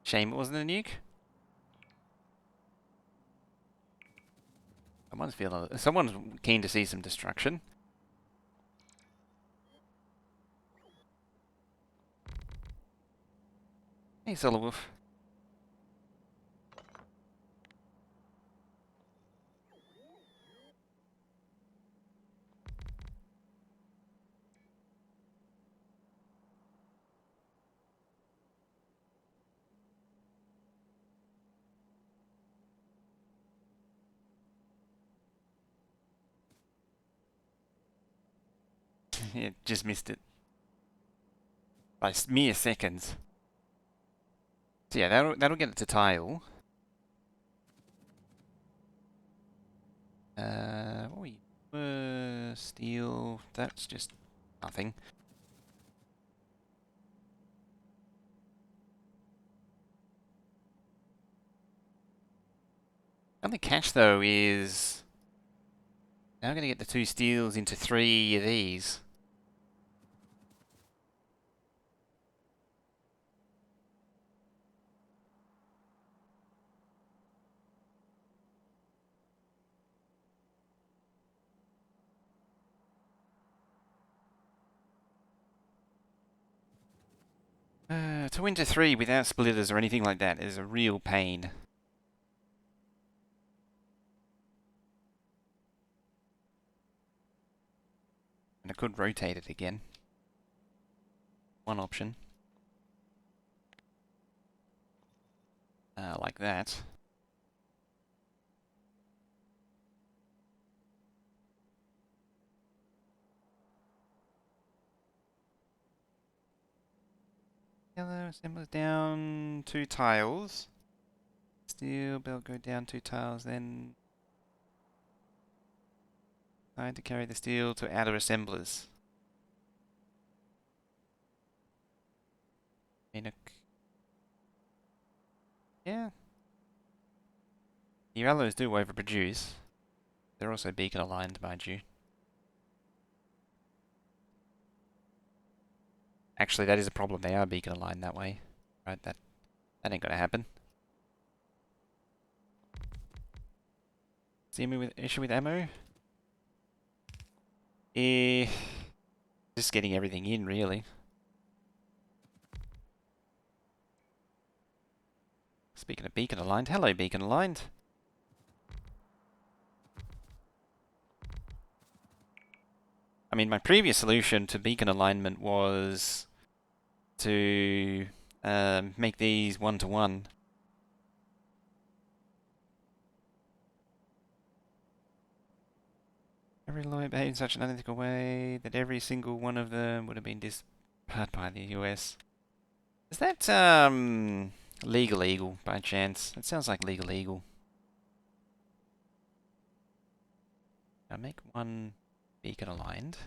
Shame it wasn't a nuke. Someone's keen to see some destruction. Hey, Solar Wolf. Yeah, just missed it. By mere seconds. So yeah, that'll get it to tile. What were you? Steel. That's just nothing. Only catch though is now I'm gonna get the 2 steels into 3 of these. To win to 3 without splitters or anything like that is a real pain. And I could rotate it again. One option. Like that. Yellow assemblers down 2 tiles. Steel belt go down 2 tiles, then trying to carry the steel to outer assemblers. Yeah. The yellows do overproduce. They're also beacon aligned, mind you. Actually, that is a problem. They are beacon aligned that way. Right, that ain't gonna happen. See me with issue with ammo? Eh, just getting everything in, really. Speaking of beacon aligned, hello beacon aligned. I mean, my previous solution to beacon alignment was to make these 1-to-1. Every lawyer behaved in such an unethical way that every single one of them would have been disbarred by the US. Is that legal eagle by chance? It sounds like legal eagle. I'll make one beacon aligned.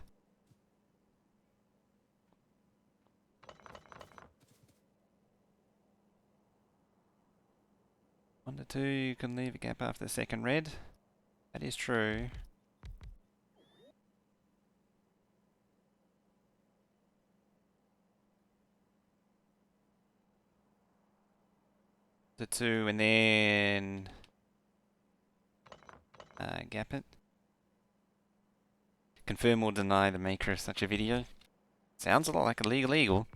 One to two, you can leave a gap after the second red. That is true. To two, and then gap it. Confirm or deny the maker of such a video. Sounds a lot like a legal eagle.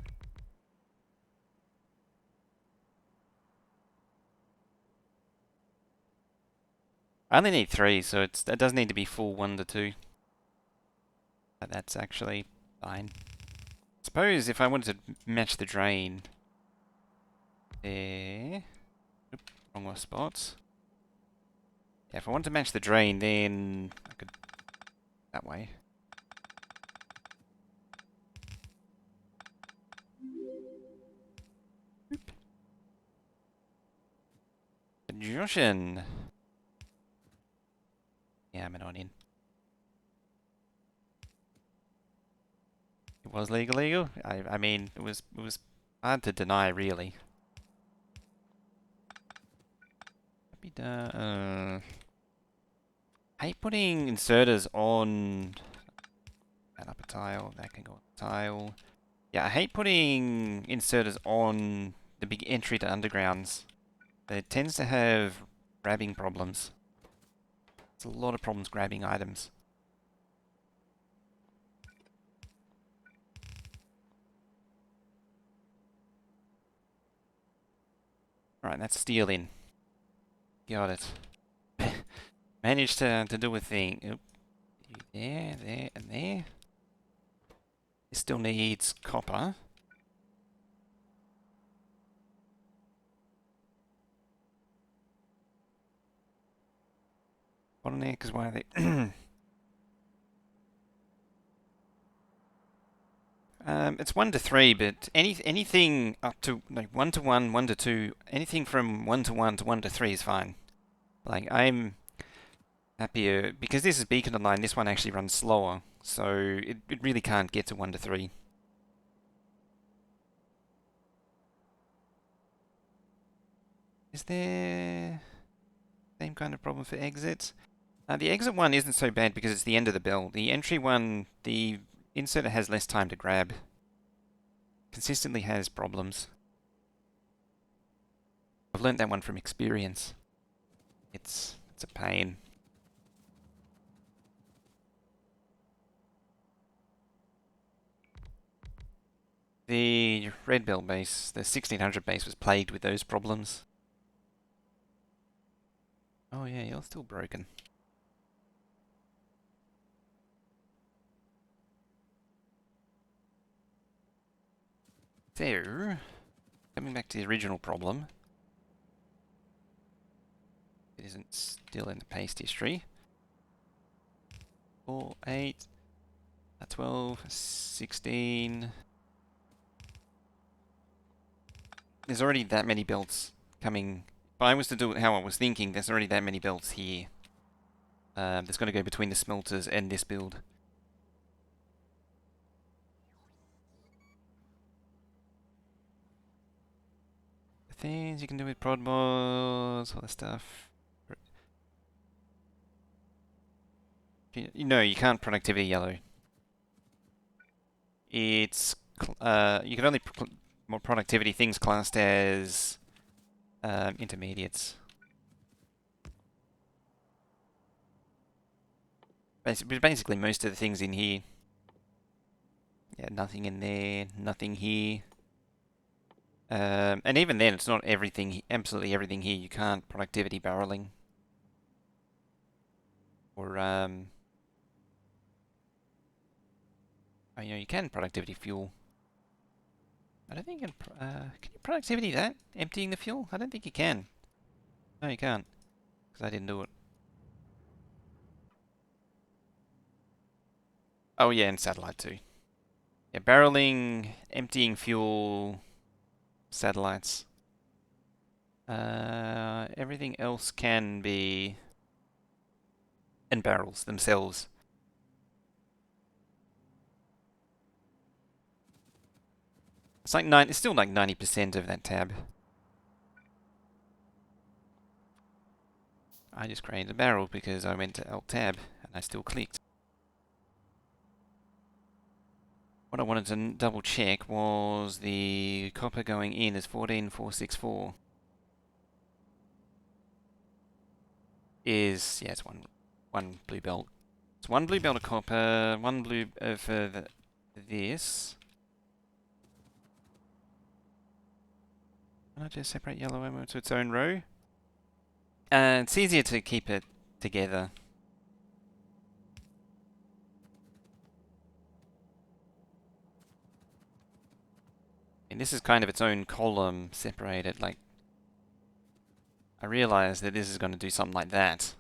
I only need 3, so it does need to be full 1 to 2. But that's actually fine. Suppose if I wanted to match the drain there. Oop, wrong spots. Yeah, if I want to match the drain, then I could that way. Oop. Joshin. Yeah, I'm not in. It was legal. I mean, it was Hard to deny, really. I hate putting inserters on that upper tile. That can go on the tile. Yeah, I hate putting inserters on the big entry to undergrounds. It tends to have grabbing problems. There's a lot of problems grabbing items. Right, that's steel in. Got it. Managed to do a thing. Oop. There, there, and there. It still needs copper. Bottleneck is why they... it's 1 to 3, but anything up to like 1 to 1, 1 to 2, anything from 1 to 1 to 1 to 3 is fine. Like, I'm happier because this is beacon online. This one actually runs slower, so it really can't get to 1 to 3. Is there same kind of problem for exit? The exit one isn't so bad because it's the end of the bell. The entry one, the inserter has less time to grab. Consistently has problems. I've learned that one from experience. It's a pain. The red bell base, the 1600 base, was plagued with those problems. Oh yeah, you're still broken. So, coming back to the original problem. It isn't still in the paste history. 4, 8, 12, 16. There's already that many belts coming. If I was to do it how I was thinking, there's already that many belts here. That's going to go between the smelters and this build. The things you can do with prod mods, all that stuff. No, you can't productivity yellow. It's you can only more productivity things classed as intermediates. Basically, most of the things in here. Yeah, nothing in there, nothing here. And even then, it's not everything, absolutely everything here. You can't productivity barreling. Or, oh, you can productivity fuel. I don't think you can you productivity that? Emptying the fuel? I don't think you can. No, you can't. Because I didn't do it. Oh yeah, and satellite too. Yeah, barreling, emptying fuel, satellites. Everything else can be... and barrels themselves. It's like it's still like 90% of that tab. I just created a barrel because I went to Alt Tab and I still clicked. What I wanted to double check was the copper going in is 14464. Yeah, it's one blue belt. It's one blue belt of copper, one blue for this. Can I just separate yellow ammo to its own row? It's easier to keep it together. And this is kind of its own column separated. Like, I realize that this is going to do something like that.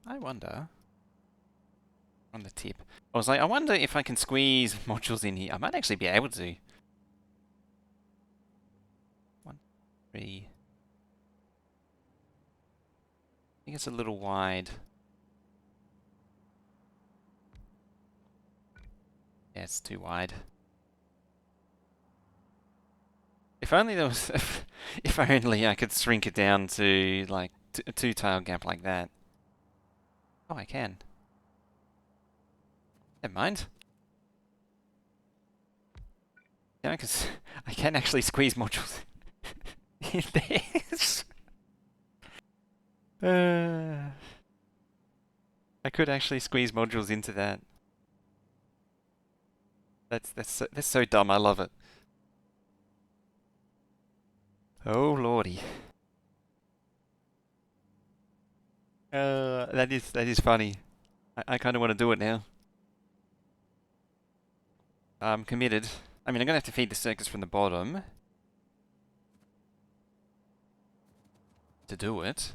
I wonder. On the tip. I was like, I wonder if I can squeeze modules in here. I might actually be able to. 1, 3. I think it's a little wide. it's too wide. If only there was, if only I could shrink it down to like a two-tile gap like that. Oh, I can. Never mind. Yeah, because I can actually squeeze modules in this. I could actually squeeze modules into that. That's so dumb. I love it. Oh lordy. That is funny. I kind of want to do it now. I'm committed. I mean, I'm gonna have to feed the circuits from the bottom to do it.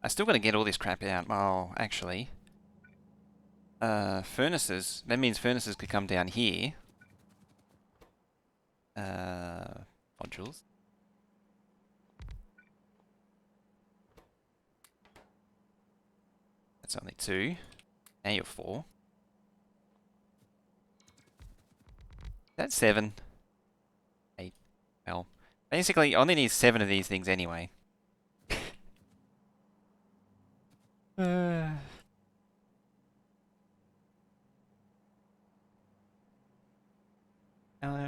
I still gotta get all this crap out. Oh, actually, furnaces. That means furnaces could come down here. Modules. That's only 2. Now you're 4. That's 7. 8. Well, basically, I only need 7 of these things anyway.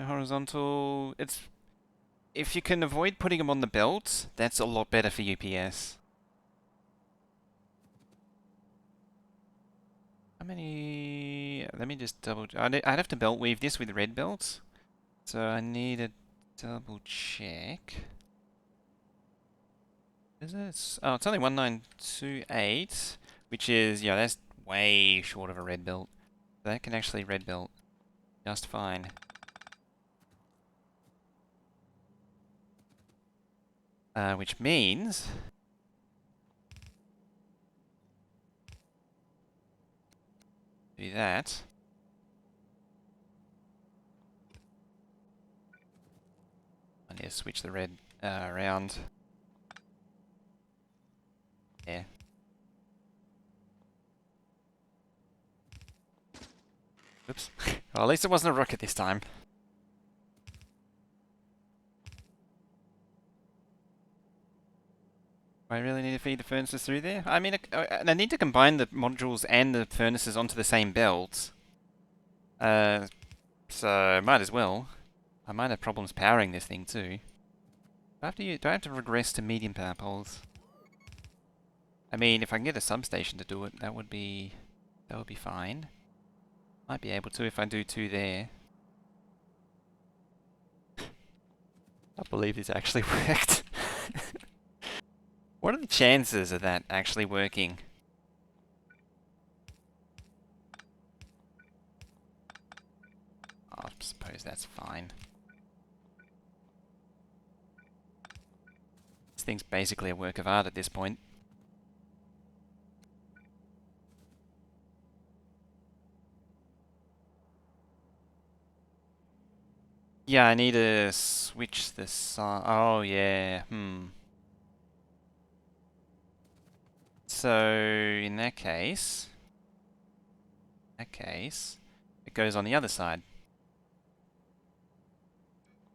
Horizontal. It's if you can avoid putting them on the belt, that's a lot better for UPS. How many? Let me just double. I'd have to belt weave this with red belts, so I need to double check. Is it? Oh, it's only 1928, which is that's way short of a red belt. That can actually red belt just fine. Which means do that. I need to switch the red around. Yeah. Oops. Well, at least it wasn't a rocket this time. I really need to feed the furnaces through there? I mean, I need to combine the modules and the furnaces onto the same belt. So might as well. I might have problems powering this thing too. Do I have to regress to medium power poles? I mean, if I can get a substation to do it, that would be fine. Might be able to if I do 2 there. I believe this actually worked. What are the chances of that actually working? I suppose that's fine. This thing's basically a work of art at this point. Yeah, I need to switch the side. Oh, yeah. So, in that case, it goes on the other side.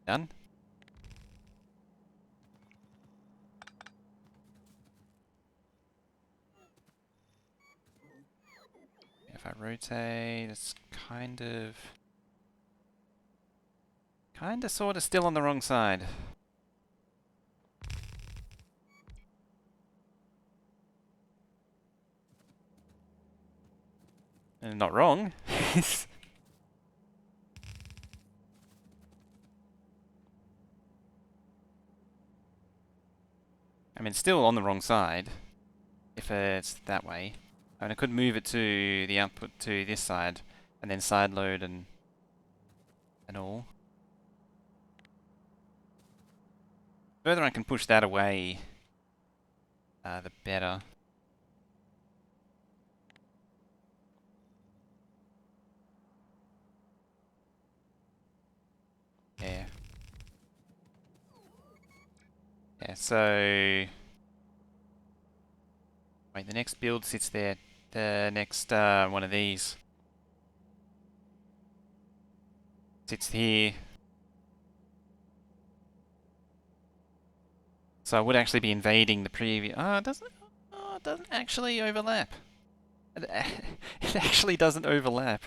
Done? If I rotate, it's kind of sort of still on the wrong side. Not wrong. I mean, still on the wrong side, if it's that way. I mean, I could move it to the output to this side, and then side load and all. The further I can push that away, the better. Yeah. Yeah, so... Wait, the next build sits there. The next one of these. sits here. So I would actually be invading the previous. Oh, it doesn't actually overlap. It, it actually doesn't overlap.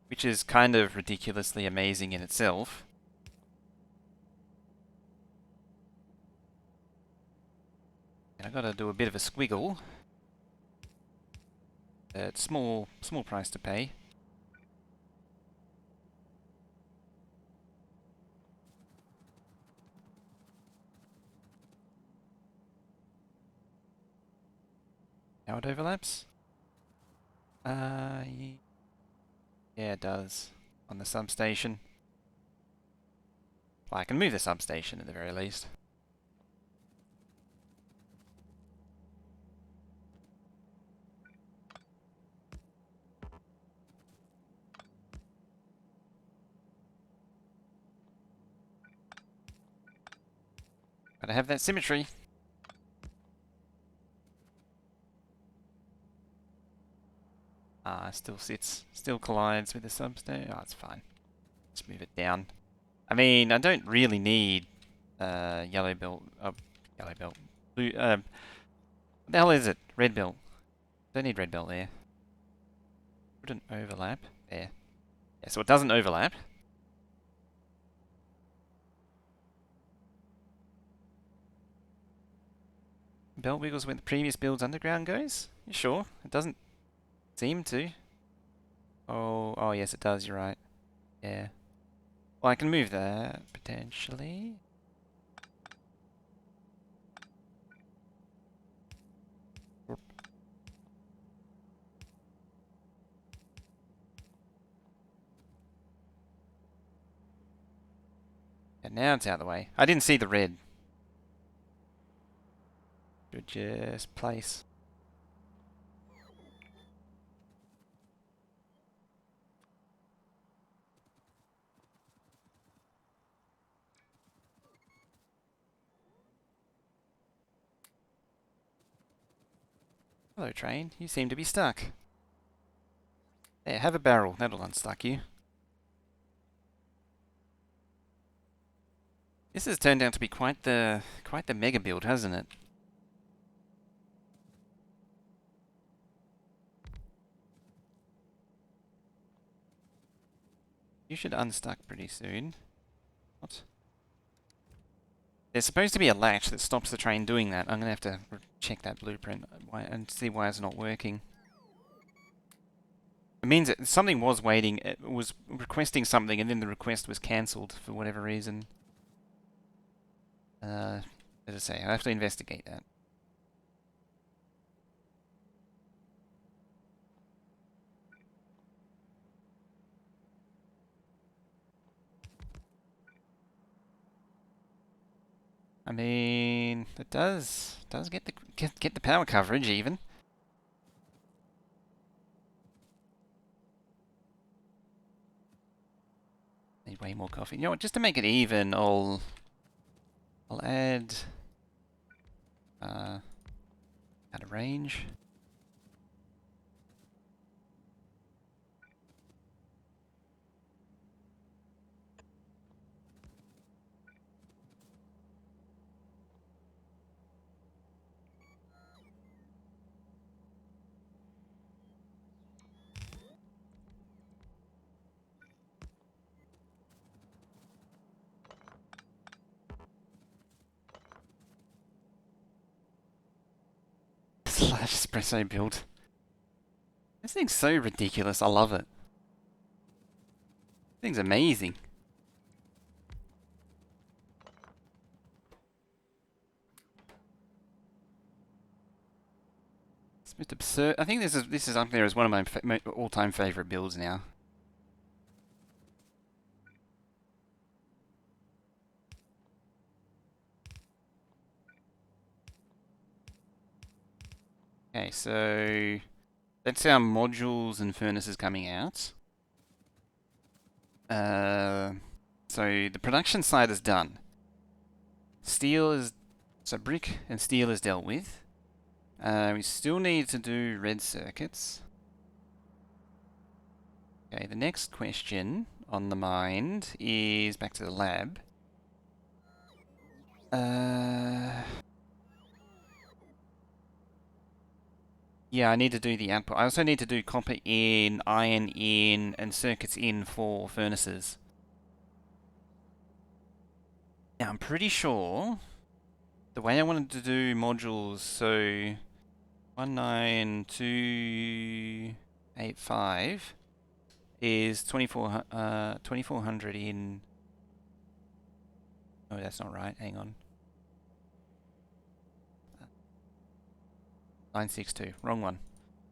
Which is kind of ridiculously amazing in itself. And I gotta do a bit of a squiggle. It's small price to pay. How it overlaps? Yeah, it does. On the substation. Well, I can move the substation at the very least. Gotta have that symmetry. Still sits, still collides with the substation. Oh, it's fine. Let's move it down. I mean, I don't really need yellow belt, blue. What the hell is it? Red belt. Don't need red belt there. Wouldn't overlap there. Yeah, so it doesn't overlap. Belt wiggles when the previous build's underground goes? You sure? It doesn't seem to. Oh yes, it does. You're right. Yeah. Well, I can move that potentially. And now it's out of the way. I didn't see the red. Should just place. Hello, train. You seem to be stuck. There, have a barrel. That'll unstuck you. This has turned out to be quite the mega build, hasn't it? You should unstuck pretty soon. What? There's supposed to be a latch that stops the train doing that. I'm gonna have to check that blueprint and see why it's not working. It means that something was waiting. It was requesting something, and then the request was cancelled for whatever reason. As I say, I have to investigate that. I mean, it does get the power coverage even. Need way more coffee. You know what? Just to make it even, I'll add out of range. Large espresso build. This thing's so ridiculous. I love it. This thing's amazing. It's just absurd. I think this is up there as one of my all-time favorite builds now. Okay, so that's our modules and furnaces coming out. So the production side is done. So brick and steel is dealt with. We still need to do red circuits. Okay, the next question on the mind is back to the lab. Yeah, I need to do the output. I also need to do copper in, iron in, and circuits in for furnaces. Now, I'm pretty sure the way I wanted to do modules, so 19285 is 2400 in. Oh, that's not right. Hang on. 962. Wrong one.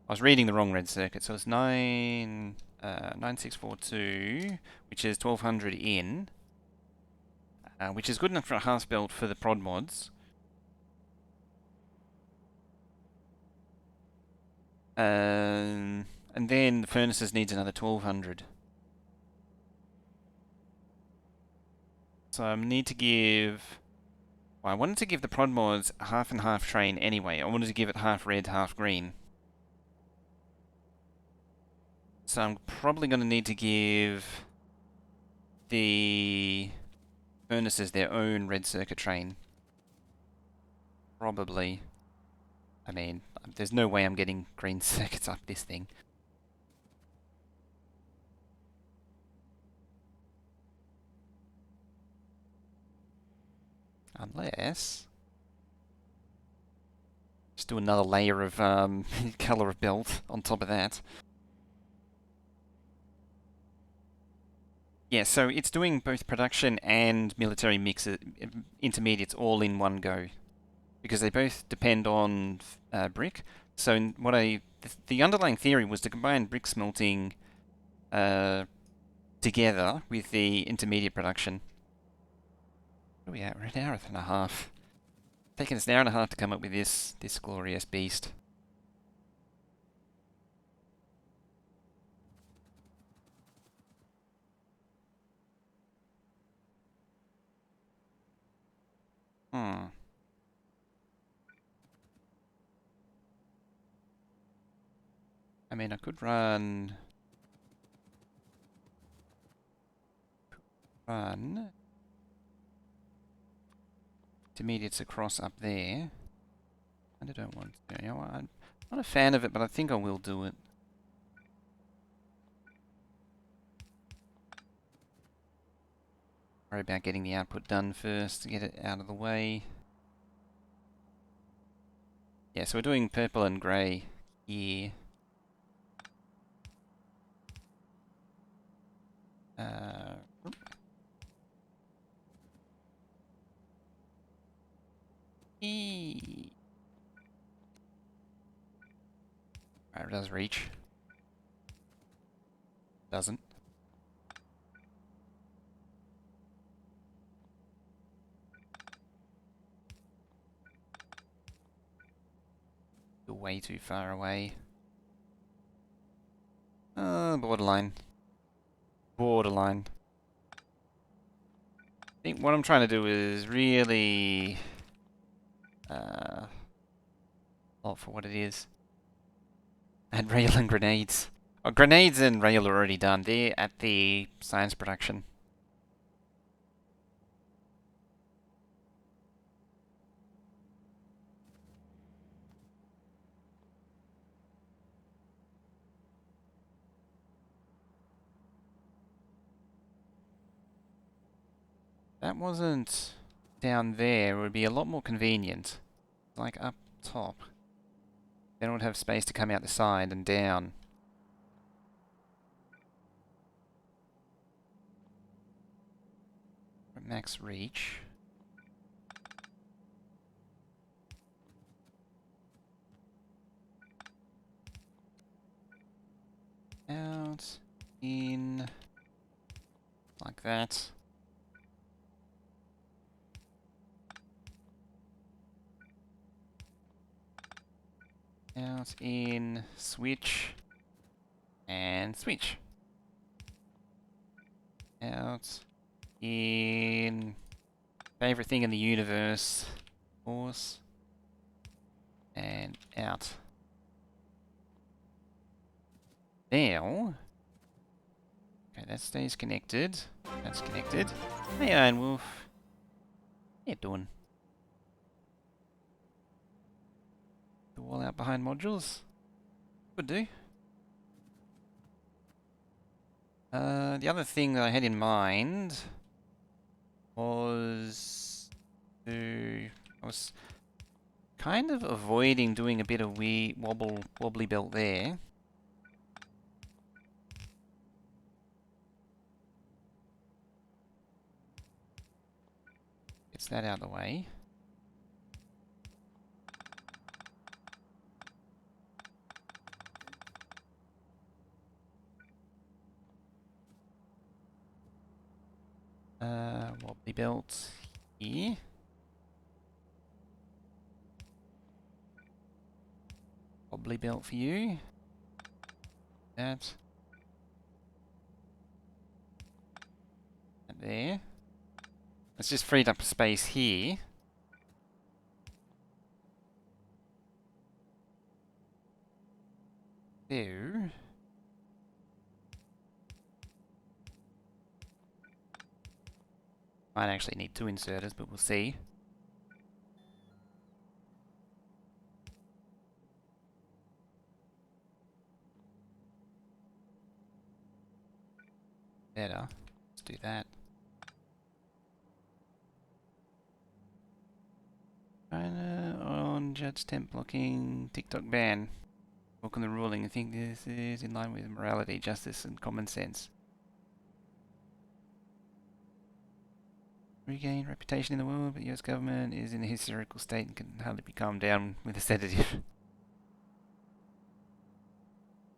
I was reading the wrong red circuit. So it's 9642, which is 1200 in, which is good enough for a half belt for the prod mods. And then the furnaces needs another 1200. So I need to give. Well, I wanted to give the prod mods a half and half train anyway. I wanted to give it half red, half green. So I'm probably going to need to give the furnaces their own red circuit train. Probably. I mean, there's no way I'm getting green circuits up this thing. Unless... just do another layer of color of belt on top of that. Yeah, so it's doing both production and military mixes, intermediates all in one go. Because they both depend on brick. So the underlying theory was to combine brick smelting together with the intermediate production. Where are we at? We're an hour and a half. It's taken us an hour and a half to come up with this glorious beast. Hmm. I mean, I could run intermediates across up there. I don't want to. You know what? I'm not a fan of it, but I think I will do it. Worry about getting the output done first to get it out of the way. Yeah, so we're doing purple and grey here. Alright, it does reach. Doesn't. You're way too far away. Borderline. Borderline. I think what I'm trying to do is really... well, for what it is. And rail and grenades. Oh, grenades and rail are already done. They're at the science production. That wasn't down there. It would be a lot more convenient. Like up top. Then it would have space to come out the side and down. Max reach. Out. In. Like that. Out, in, switch, and switch. Out, in, favorite thing in the universe, of course. And out. Now, okay, that stays connected. That's connected. Hey, Iron Wolf. What you doing? The wall out behind modules? Could do. The other thing that I had in mind was I was kind of avoiding doing a bit of wobbly belt there. Gets that out of the way. Wobbly belt here. Wobbly belt for you. That. And there. It's just freed up space here. There. Might actually need 2 inserters, but we'll see. Better. Let's do that. China on judge temp blocking TikTok ban. Welcome the ruling. I think this is in line with morality, justice, and common sense. Regain reputation in the world, but the US government is in a hysterical state and can hardly be calmed down with a sedative.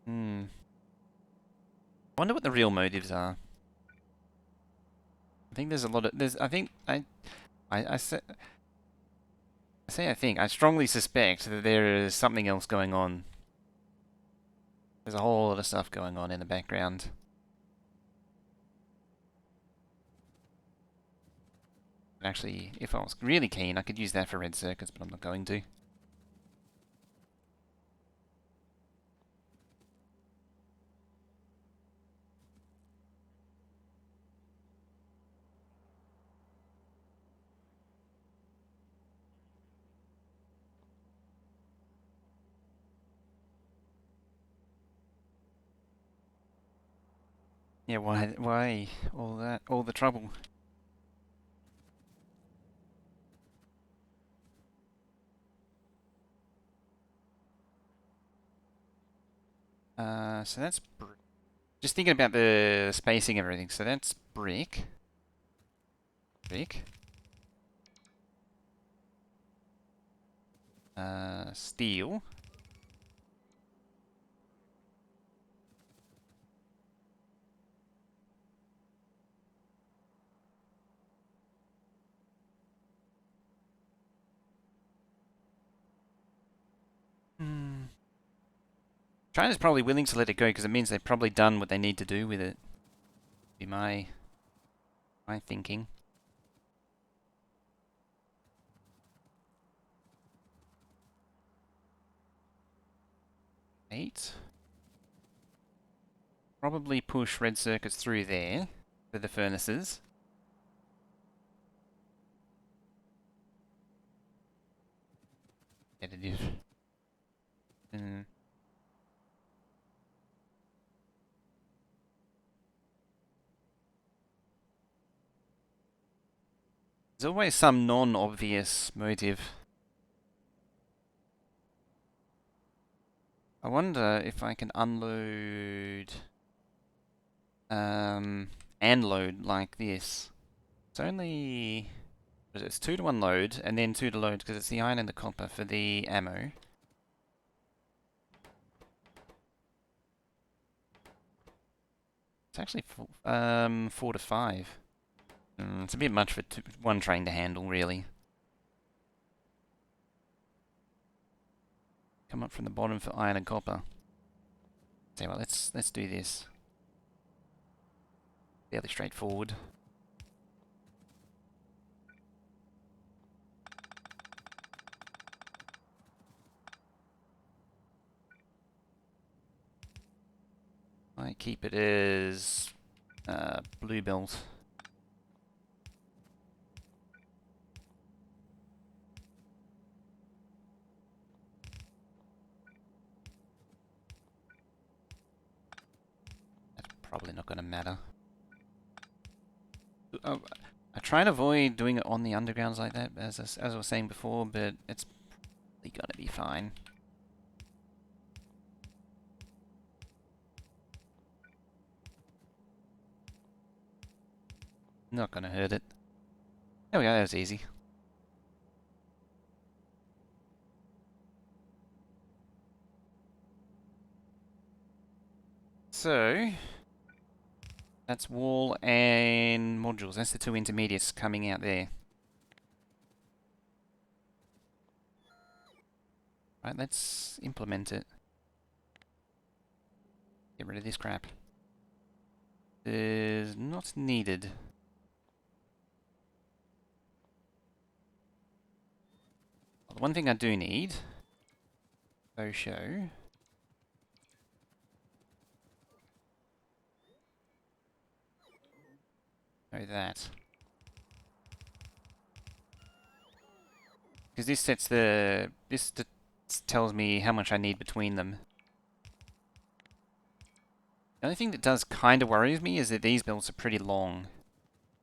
Wonder what the real motives are. I think there's a lot of I think I strongly suspect that there is something else going on. There's a whole lot of stuff going on in the background. Actually, if I was really keen, I could use that for red circuits, but I'm not going to. Yeah, why all the trouble? So that's just thinking about the spacing and everything. So that's brick, steel. China's probably willing to let it go because it means they've probably done what they need to do with it. Be my thinking. Eight. Probably push red circuits through there for the furnaces. Additive. There's always some non-obvious motive. I wonder if I can unload and load like this. It's only it's 2 to unload and then 2 to load because it's the iron and the copper for the ammo. It's actually 4 to 5. It's a bit much for one train to handle, really. Come up from the bottom for iron and copper. So well, let's do this. Fairly straightforward. I keep it as blue belt. That's probably not going to matter. Oh, I try and avoid doing it on the undergrounds like that, as I was saying before, but it's probably going to be fine. Not going to hurt it. There we go, that was easy. So, that's wall and modules. That's the two intermediates coming out there. Right, let's implement it. Get rid of this crap. Is not needed. Well, the one thing I do need, show. That. Because this sets the... This tells me how much I need between them. The only thing that does kind of worries me is that these belts are pretty long.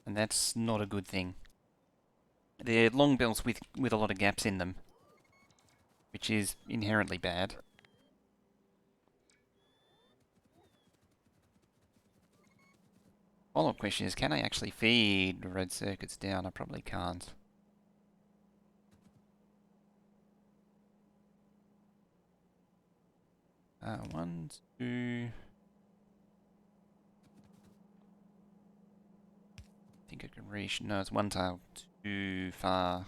And that's not a good thing. They're long belts with a lot of gaps in them. Which is inherently bad. Follow-up question is, can I actually feed red circuits down? I probably can't. One, two... I think I can reach... No, it's one tile too far.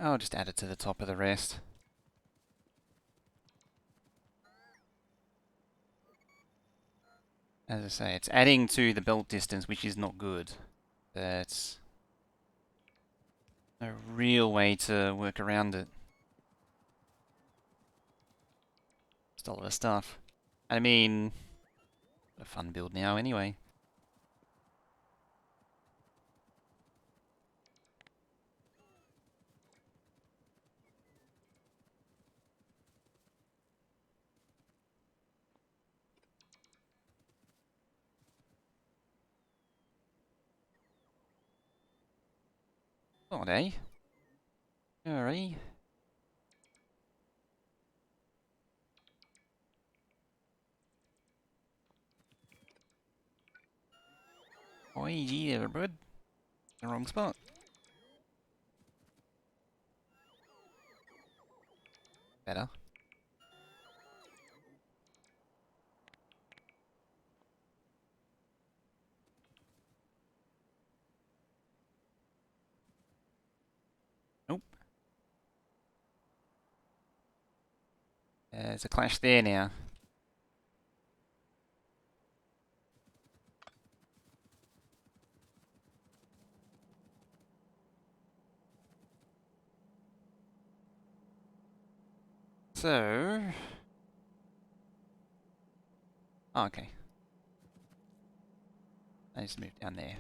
I'll just add it to the top of the rest. As I say, it's adding to the belt distance, which is not good. But no real way to work around it. Just a lot of stuff. I mean, a fun build now anyway. Oh, eh? Alright. Oh, easy there, bud. The wrong spot. Better. Nope. There's a clash there now. So... Oh, okay. I just moved down there.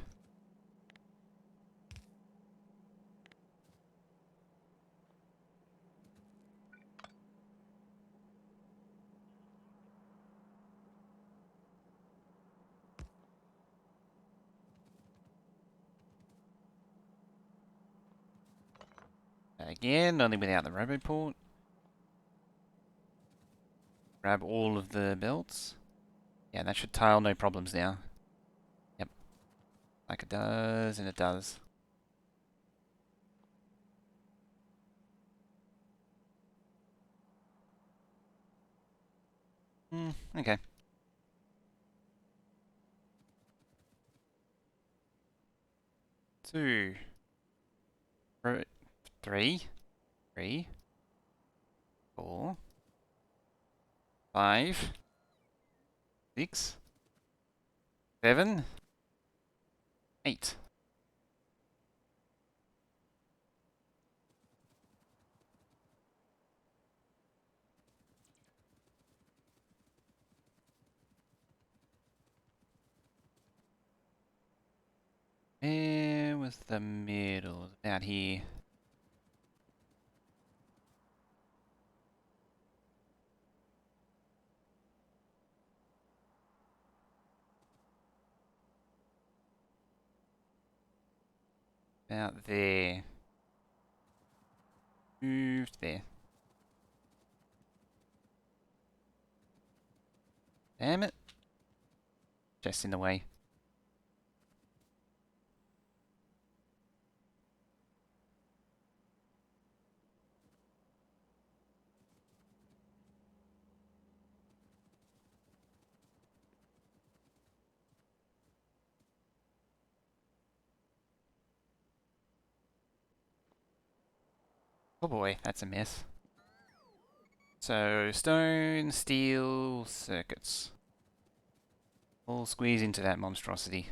Again, only without the roboport. Grab all of the belts. Yeah, that should tile no problems now. Yep. Like it does, and it does. Okay. 2, 3, 3, 4, 5, 6, 7, 8. Where was the middle? About here. About there. Moved there. Damn it. Just in the way. Oh boy, that's a mess. So, stone, steel, circuits. All squeeze into that monstrosity.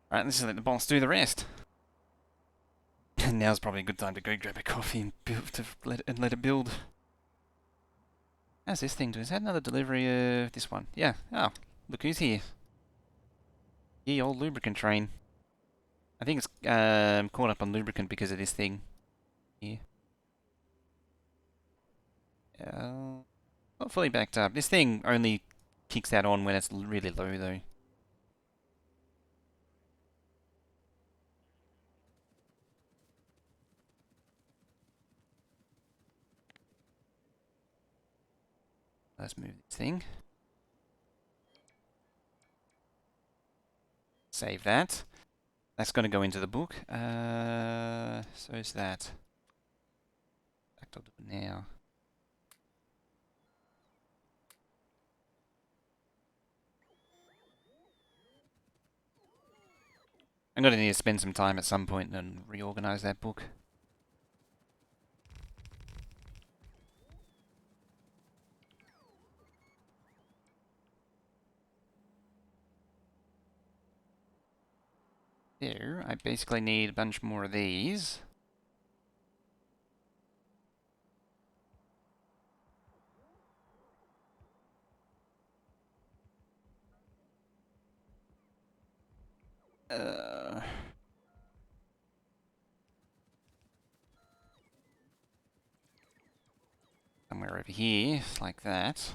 Right, let's just let the boss do the rest. Now's probably a good time to go grab a coffee and build let it build. How's this thing doing? Is that another delivery of this one? Yeah. Oh, look who's here. Ye old lubricant train. I think it's caught up on lubricant because of this thing here. Not fully backed up. This thing only kicks that on when it's really low though. Let's move this thing. Save that. That's going to go into the book. So is that. In fact, I'll do it now. I'm going to need to spend some time at some point and reorganize that book. There, I basically need a bunch more of these. Somewhere over here, like that.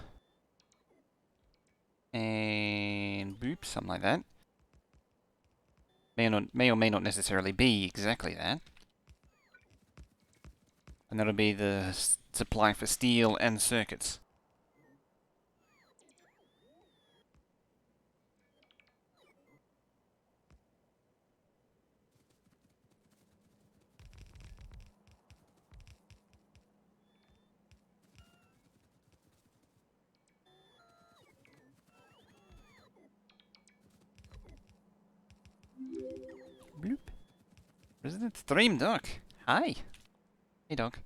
And boop, something like that. May or may not necessarily be exactly that. And that'll be the supply for steel and circuits. Bloop. Resident Stream Doc. Hi. Hey, Doc.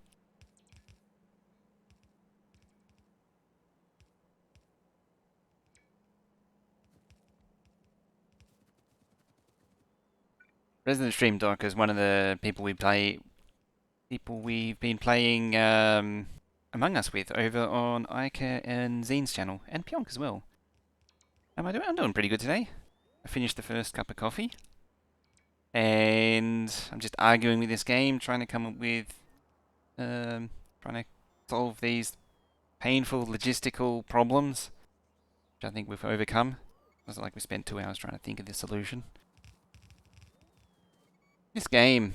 Resident Stream Doc is one of the people we've been playing Among Us with over on Ica and Zine's channel, and Pionk as well. I'm doing pretty good today. I finished the first cup of coffee, and I'm just arguing with this game, trying to come up with, trying to solve these painful logistical problems, which I think we've overcome. It's like we spent 2 hours trying to think of the solution. This game's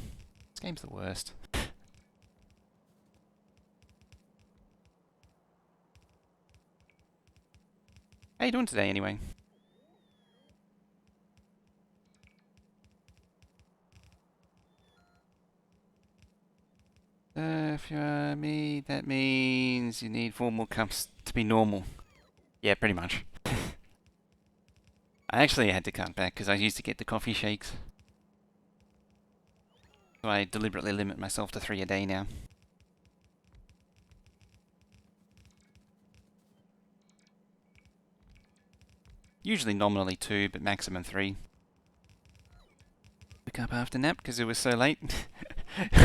the worst. How you doing today, anyway? If you're me, that means you need 4 more cups to be normal. Yeah, pretty much. I actually had to cut back because I used to get the coffee shakes. So I deliberately limit myself to 3 a day now. Usually nominally 2, but maximum 3. Woke up after nap because it was so late.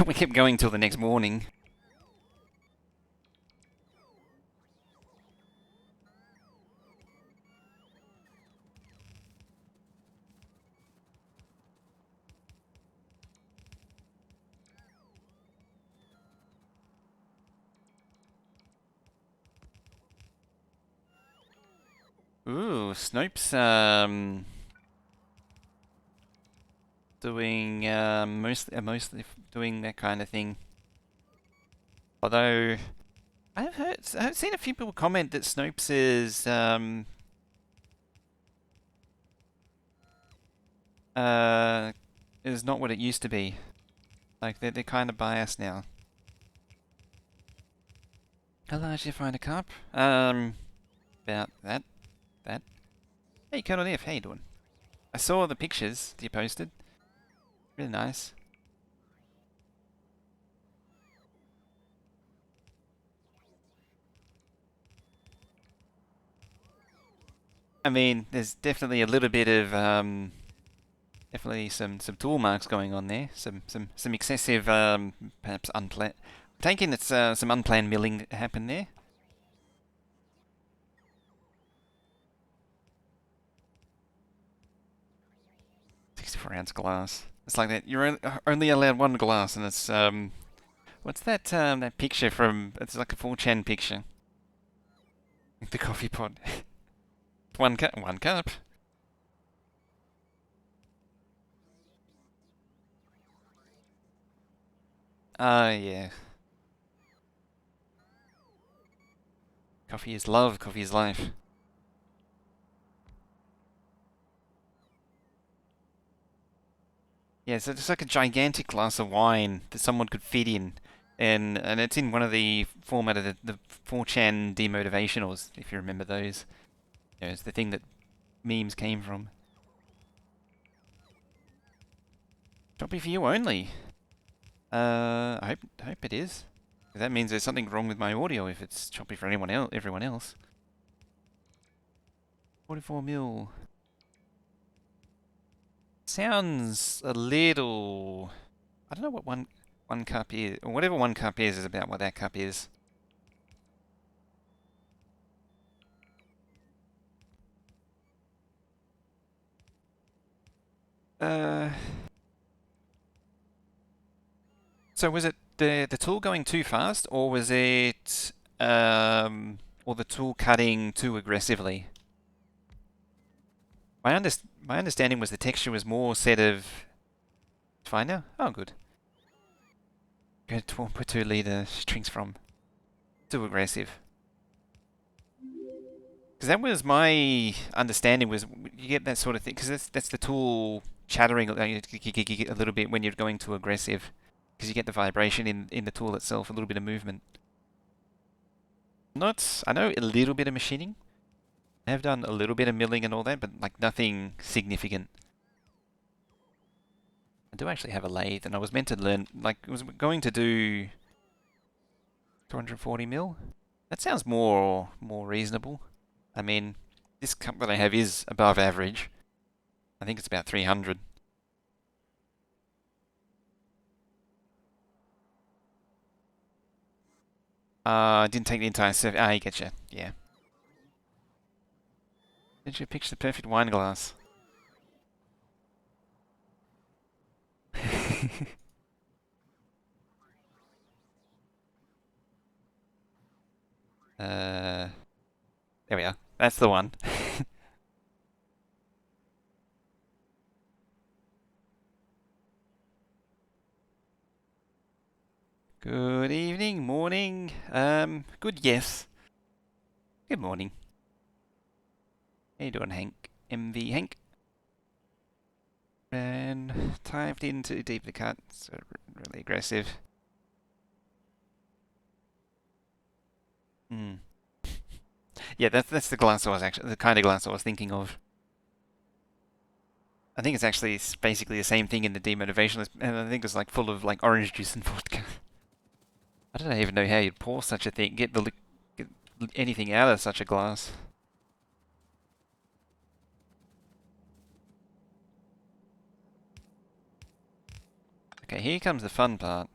We kept going till the next morning. Ooh, Snopes, doing, mostly doing that kind of thing. Although, I've seen a few people comment that Snopes is not what it used to be. Like, they're kind of biased now. How large do you find a cup? About that. Hey, Colonel F, how you doing? I saw the pictures that you posted. Really nice. I mean, there's definitely a little bit of definitely some tool marks going on there. Some excessive perhaps unplanned. I'm taking it's some unplanned milling that happened there. 64-ounce glass. It's like that. You're only allowed 1 glass, and it's what's that that picture from? It's like a 4chan picture. The coffee pot. One cup. One cup. Yeah. Coffee is love. Coffee is life. Yeah, so it's like a gigantic glass of wine that someone could fit in, and it's in one of the format of the 4chan demotivationals, if you remember those. You know, it's the thing that memes came from. Choppy for you only. I hope it is. That means there's something wrong with my audio if it's choppy for everyone else. 44 mil. Sounds a little. I don't know what one cup is, or whatever 1 cup is about what that cup is. Uh. So was it the tool going too fast, or was it or the tool cutting too aggressively? My understanding was the texture was more set of. Fine now? Oh, good. Good 12.2 liter strings from. Too aggressive. Because that was my understanding was you get that sort of thing because that's the tool chattering a little bit when you're going too aggressive because you get the vibration in the tool itself, a little bit of movement. Not, I know a little bit of machining. I have done a little bit of milling and all that, but like nothing significant. I do actually have a lathe, and I was meant to learn, like, I was going to do 240 mil. That sounds more reasonable. I mean, this cup that I have is above average. I think it's about 300. I didn't take the entire survey. Ah, you getcha. Yeah. Did you picture the perfect wine glass? There we are. That's the one. Good evening, morning, good yes. Good morning. How you doing, Hank? MV Hank? And typed into deep the cut, so really aggressive. Hmm. Yeah, that's the glass I was actually, the kind of glass I was thinking of. I think it's actually basically the same thing in the demotivationist, and I think it's like full of like orange juice and vodka. I don't even know how you'd pour such a thing, get anything out of such a glass. Okay, here comes the fun part.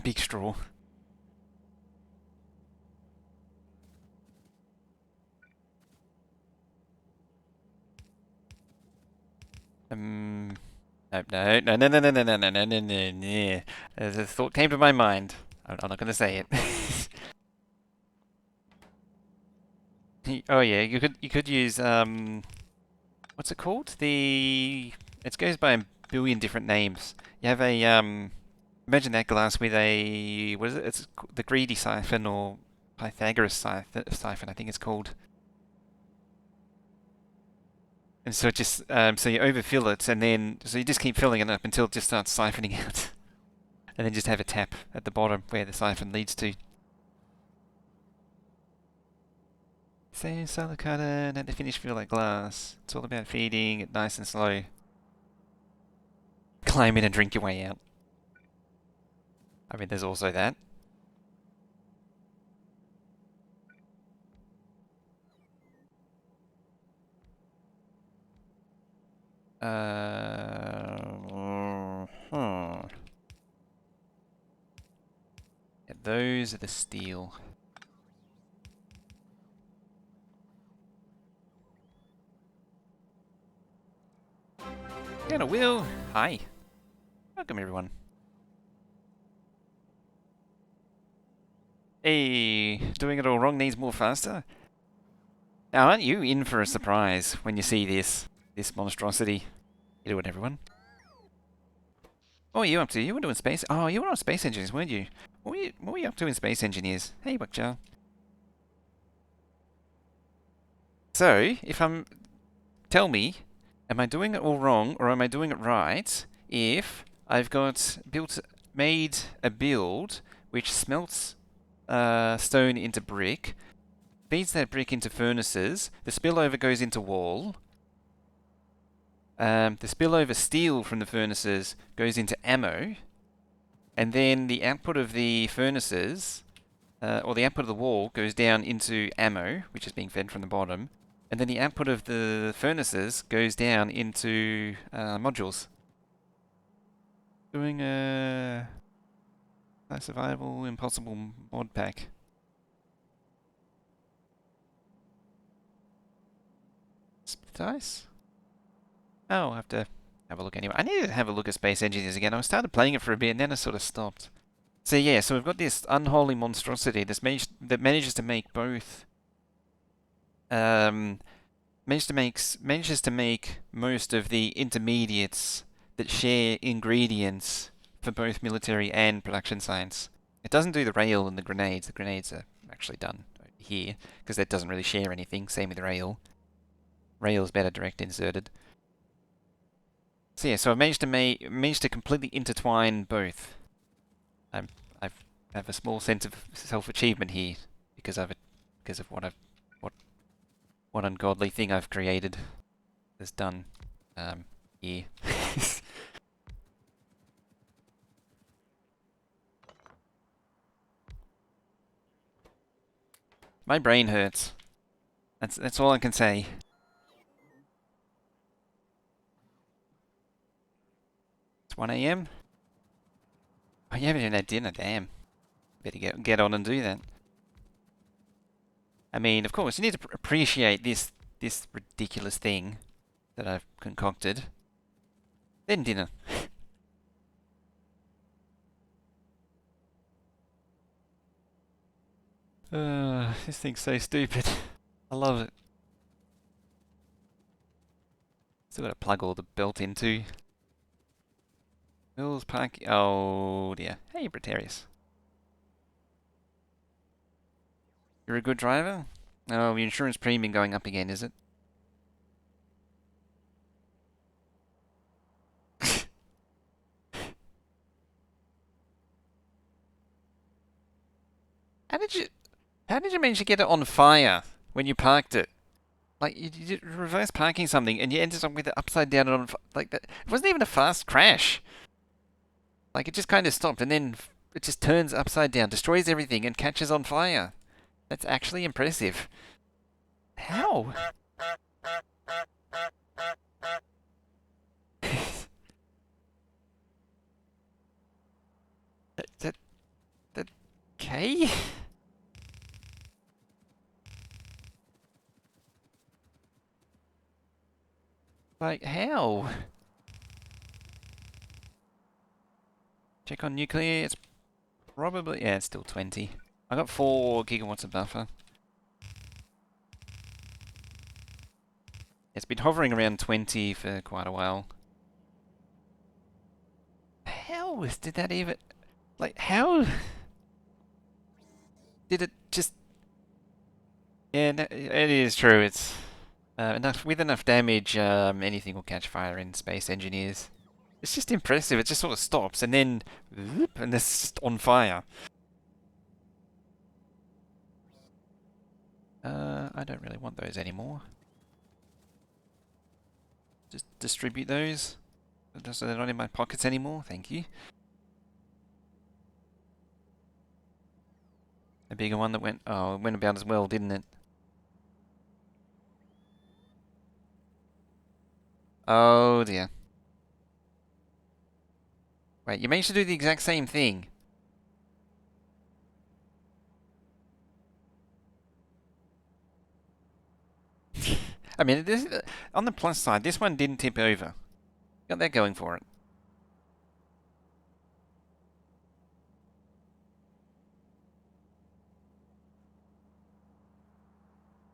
Big straw. Nope, no, no, no, no, no, no, no, no, no, no, no, no. As a thought came to my mind. I'm not going to say it. Oh yeah, you could use what's it called? It goes by a billion different names. You have a imagine that glass with a what is it? It's the greedy siphon or Pythagoras siphon, I think it's called. And so it just so you overfill it, and then so you just keep filling it up until it just starts siphoning out, and then just have a tap at the bottom where the siphon leads to. Same solid cutter, let the finish feel like glass. It's all about feeding it nice and slow. Climb in and drink your way out. I mean, there's also that. Yeah, those are the steel. And a wheel. Hi. Welcome, everyone. Hey, doing it all wrong needs more faster. Now, aren't you in for a surprise when you see this monstrosity? You do it, everyone. What were you up to? You were doing space. Oh, you were on Space Engineers, weren't you? What were you up to in Space Engineers? Hey, Buckjar. So, tell me, am I doing it all wrong or am I doing it right if I've made a build which smelts stone into brick, feeds that brick into furnaces, the spillover goes into wall, the spillover steel from the furnaces goes into ammo, and then the output of the furnaces, or the output of the wall goes down into ammo, which is being fed from the bottom, and then the output of the furnaces goes down into modules. Doing a survival impossible mod pack. Split dice? Oh, I'll have to have a look anyway. I need to have a look at Space Engineers again. I started playing it for a bit and then I sort of stopped. So yeah, so we've got this unholy monstrosity that manages to make both manages to make most of the intermediates that share ingredients for both military and production science. It doesn't do the rail and the grenades. The grenades are actually done over here because that doesn't really share anything. Same with rail. Rail is better direct inserted. So yeah, so I managed to completely intertwine both. I have a small sense of self-achievement here because of what ungodly thing I've created has done here. My brain hurts. That's all I can say. It's 1 a.m. Oh, you haven't even had dinner, damn. Better get on and do that. I mean, of course, you need to appreciate this ridiculous thing that I've concocted. Then dinner. This thing's so stupid. I love it. Still got to plug all the belt into. Mills Park. Oh dear. Hey, Bretarius. You're a good driver? Oh, your insurance premium going up again, is it? How did you how did you manage to get it on fire when you parked it? Like you did reverse parking something and you ended up with it upside down and on like that. It wasn't even a fast crash. Like it just kind of stopped and then it just turns upside down, destroys everything and catches on fire. That's actually impressive. How? that, that okay? Like how? Check on nuclear. It's probably yeah, it's still 20. I got 4 gigawatts of buffer. It's been hovering around 20 for quite a while. How did that even... Like, how did it just... Yeah, no, it is true. It's enough with enough damage, anything will catch fire in Space Engineers. It's just impressive. It just sort of stops and then... Whoop, and it's just on fire. I don't really want those anymore. Just distribute those. So they're not in my pockets anymore. Thank you. A bigger one that went... Oh, it went about as well, didn't it? Oh dear. Wait, you managed to do the exact same thing. I mean, this, on the plus side, this one didn't tip over. Got that going for it.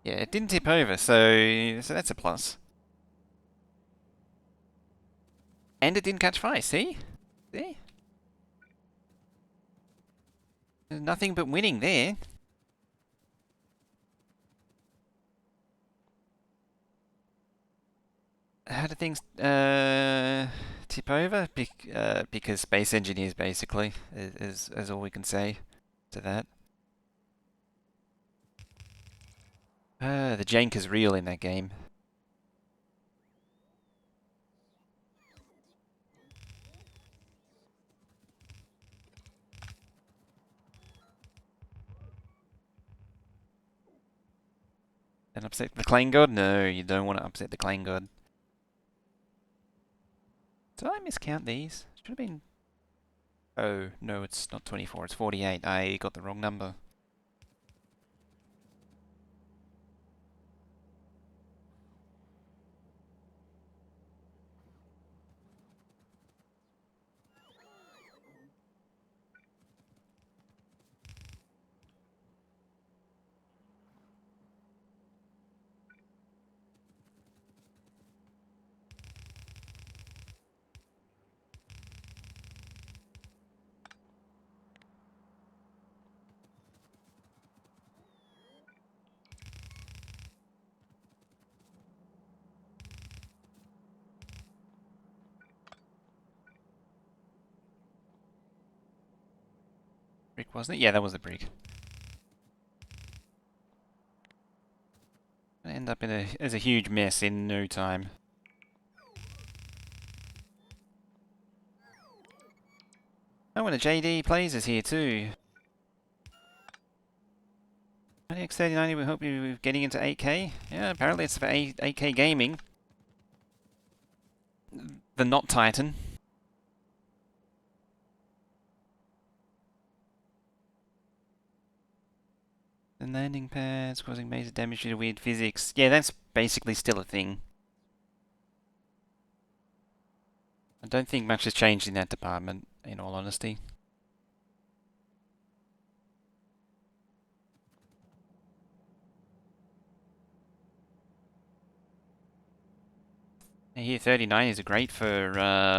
Yeah, it didn't tip over, so that's a plus. And it didn't catch fire, see? See? There's nothing but winning there. How do things tip over? Because Space Engineers, basically, is all we can say to that. The jank is real in that game. And upset the Clan God? No, you don't want to upset the Clan God. Did I miscount these? Should have been... Oh, no, it's not 24, it's 48. I got the wrong number. Brick, wasn't it? Yeah, that was the brick. I end up in as a huge mess in no time. Oh, and a JD Plays is here too. X3090, we hope you're getting into 8K. Yeah, apparently it's for 8K gaming. The not Titan. The landing pads causing major damage due to weird physics. Yeah, that's basically still a thing. I don't think much has changed in that department, in all honesty. Here 39 is great for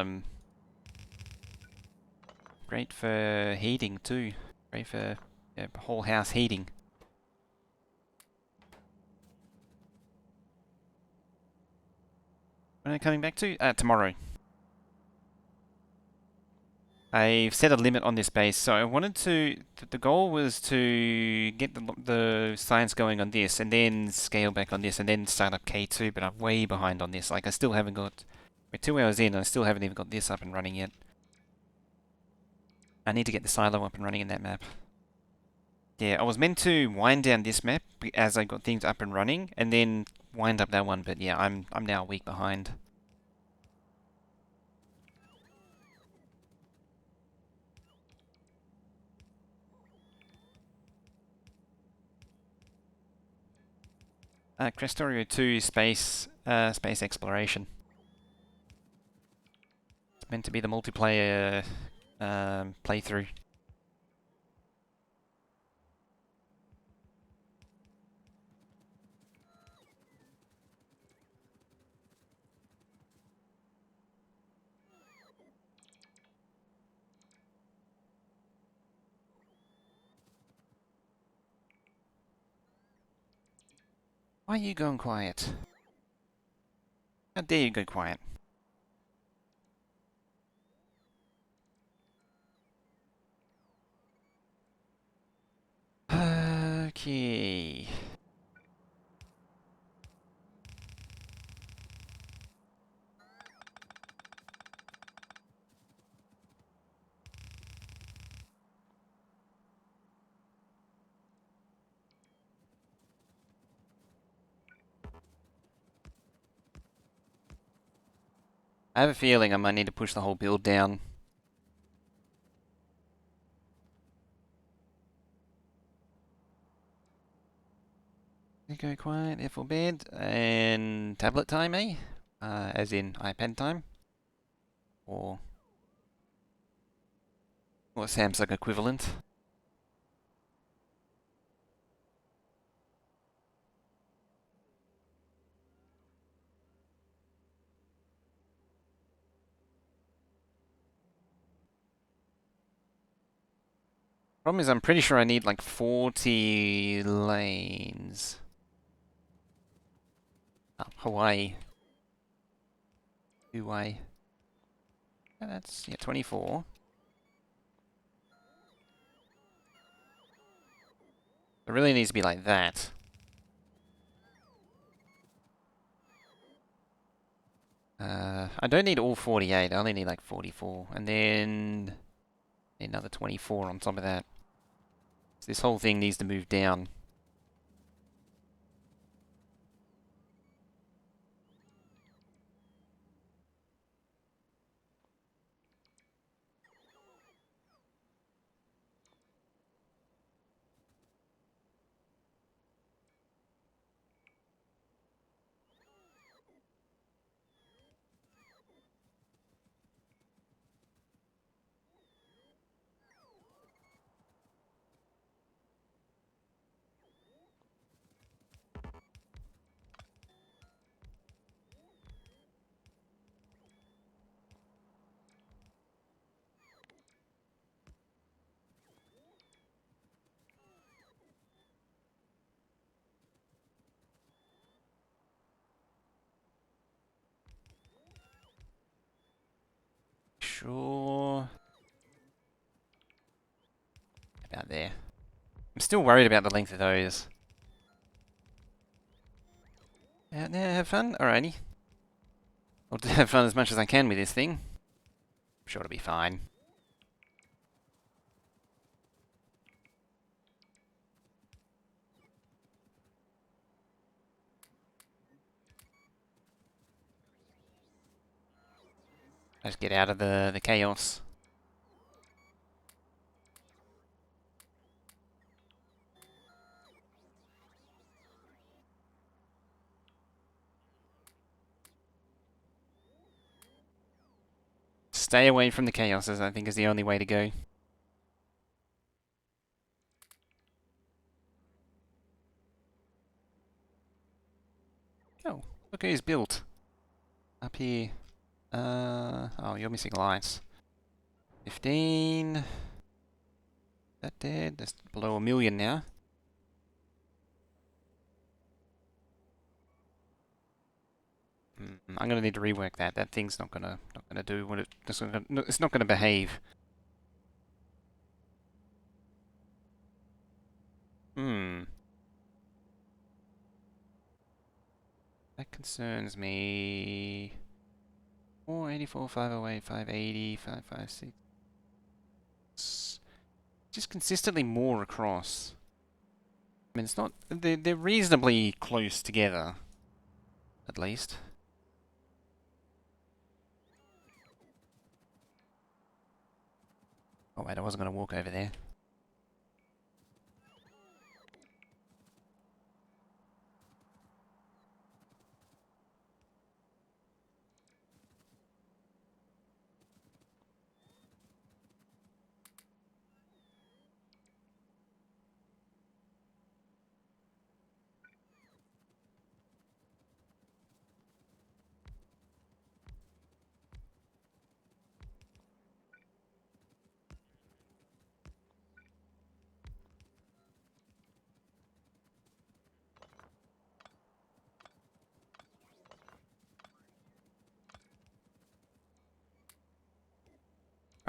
heating too. Great for whole house heating. When are you coming back to? Tomorrow. I've set a limit on this base, so I wanted to. The goal was to get the science going on this, and then scale back on this, and then start up K2. But I'm way behind on this. Like I still haven't got. We're 2 hours in, and I still haven't even got this up and running yet. I need to get the silo up and running in that map. Yeah, I was meant to wind down this map as I got things up and running, and then wind up that one. But yeah, I'm now a week behind. Factorio 2 space exploration. It's meant to be the multiplayer playthrough. Why are you going quiet? How dare you go quiet? Okay. I have a feeling I might need to push the whole build down. Go quiet, F4 bed, and tablet time, eh? As in iPad time? Or Samsung equivalent? Problem is, I'm pretty sure I need like 40 lanes. Oh, Hawaii. Hawaii. Yeah, that's, 24. It really needs to be like that. I don't need all 48, I only need like 44. And then another 24 on top of that. So this whole thing needs to move down. Sure. About there. I'm still worried about the length of those. Out there, have fun? Alrighty. I'll have fun as much as I can with this thing. I'm sure it'll be fine. Just get out of the chaos. Stay away from the chaos, I think, is the only way to go. Oh, look who's built. Up here. Oh, you're missing lights. 15. That dead? That's below 1,000,000 now. I'm gonna need to rework that. That thing's not gonna do what it's not gonna behave. Hmm. That concerns me. 484, 508, 580, 556. Just consistently more across. I mean, it's not. They're reasonably close together, at least. Oh wait, I wasn't gonna walk over there.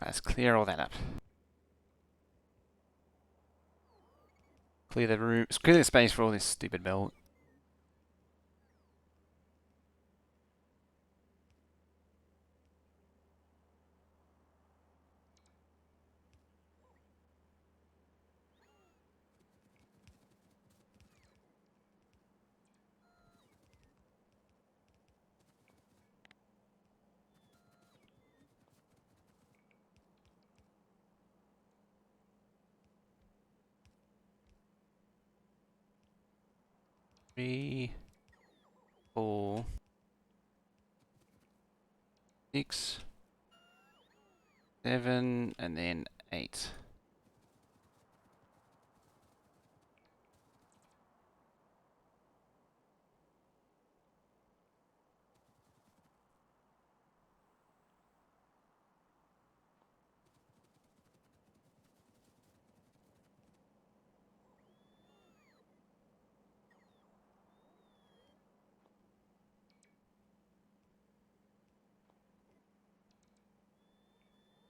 Right, let's clear all that up. Clear the room. Clear the space for all this stupid belt. Three, 4, 6, 7, and then 8.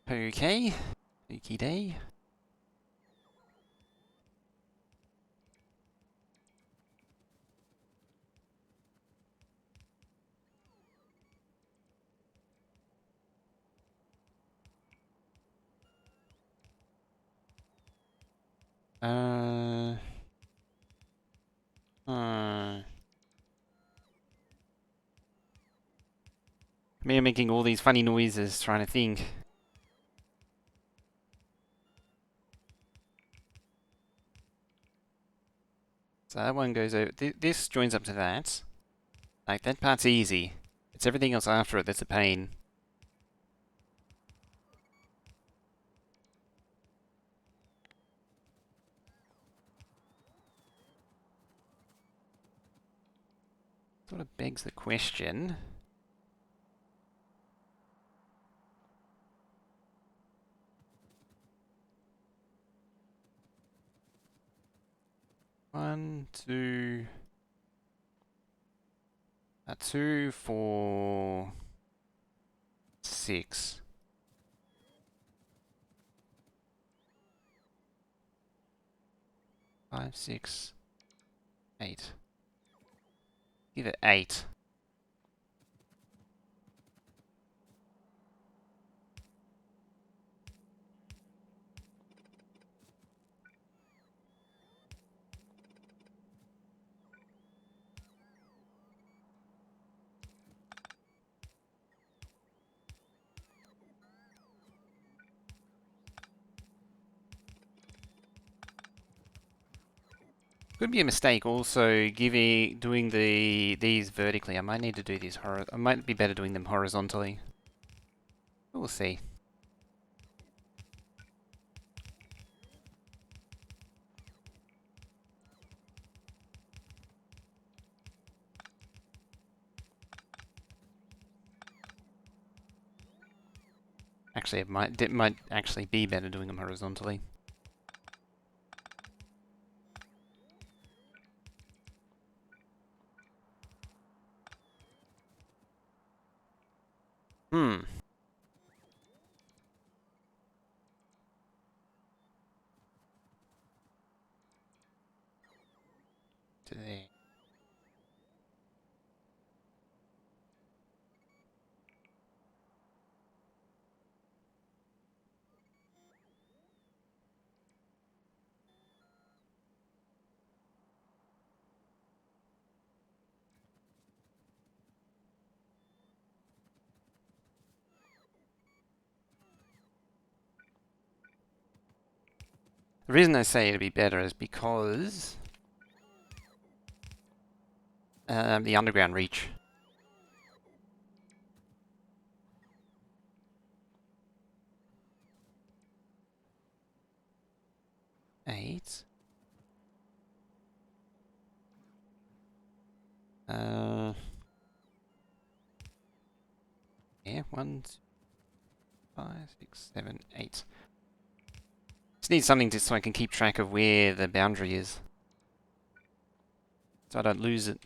Okay. Okie day. Uh. Me making all these funny noises, trying to think. So that one goes over. This joins up to that. Like, that part's easy. It's everything else after it that's a pain. Sort of begs the question. One, two. 2, 4, 6. 5, 6, 8. Give it 8. Could be a mistake also doing these vertically. I might need to do these I might be better doing them horizontally. We'll see. Actually, it might actually be better doing them horizontally. Hmm. To there. The reason I say it'd be better is because the underground reach. Eight. Yeah, 1, 2, 5, 6, 7, 8. Just need something so I can keep track of where the boundary is, so I don't lose it.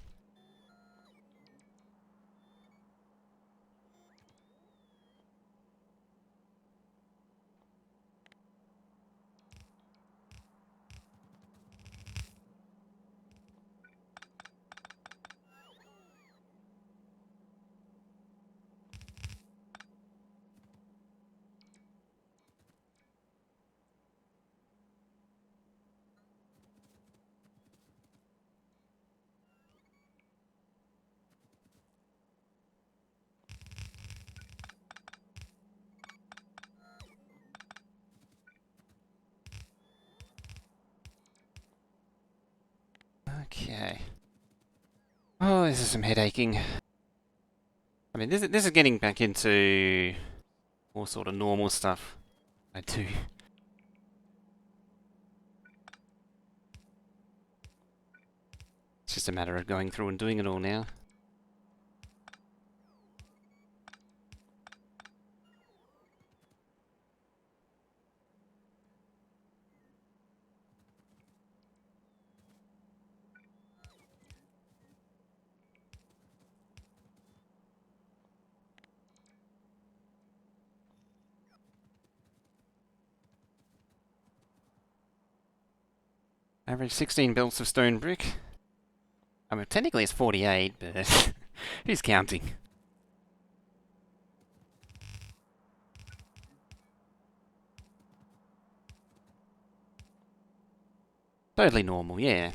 Okay. Oh, this is some headaching. I mean, this is getting back into more sort of normal stuff I do. It's just a matter of going through and doing it all now. Average 16 belts of stone brick. I mean, technically it's 48, but who's counting? Totally normal, yeah.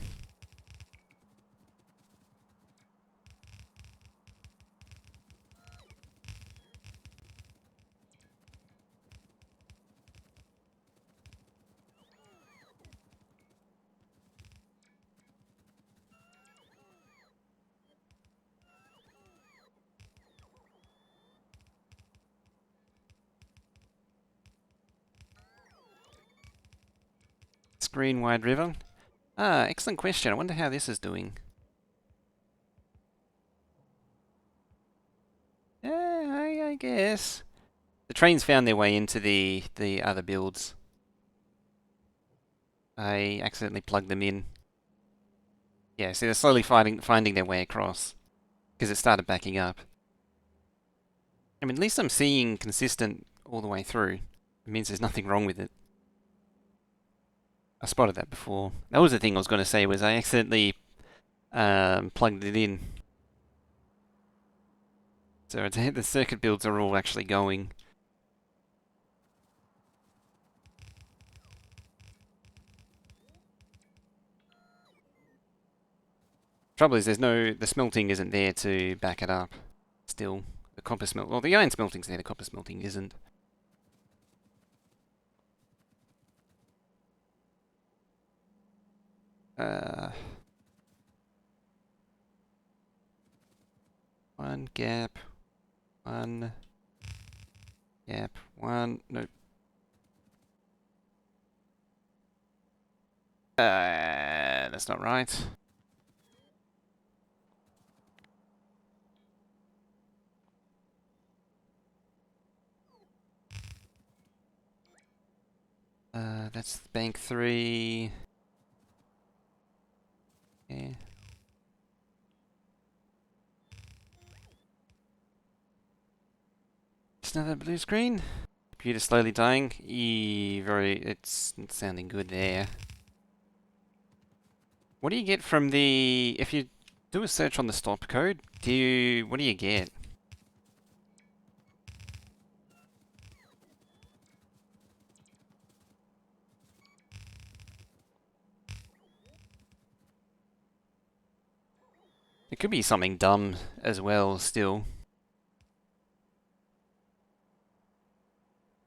Screen wide river. Ah, excellent question. I wonder how this is doing. Yeah, I guess. The trains found their way into the other builds. I accidentally plugged them in. Yeah, so they're slowly finding their way across because it started backing up. I mean, at least I'm seeing consistent all the way through. It means there's nothing wrong with it. I spotted that before. That was the thing I was going to say was I accidentally plugged it in. So the circuit builds are all actually going. Trouble is, the smelting isn't there to back it up. Still, the copper smelt. Well, the iron smelting's there. The copper smelting isn't. Uh, one gap, one gap, one. Nope. That's not right. That's bank 3. Yeah. It's another blue screen. Computer slowly dying. It's not sounding good there. What do you get from the... If you do a search on the stop code, what do you get? It could be something dumb as well, still.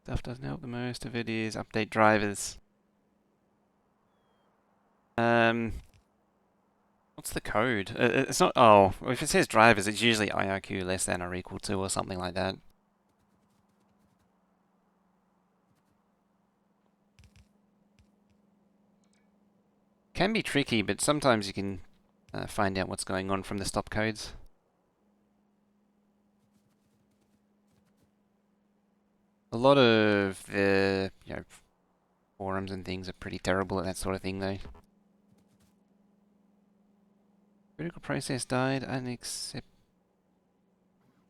Stuff doesn't help. The most of it is update drivers. What's the code? It's not... Oh, if it says drivers, it's usually IRQ less than or equal to or something like that. Can be tricky, but sometimes you can find out what's going on from the stop codes. A lot of the forums and things are pretty terrible at that sort of thing, though. Critical process died,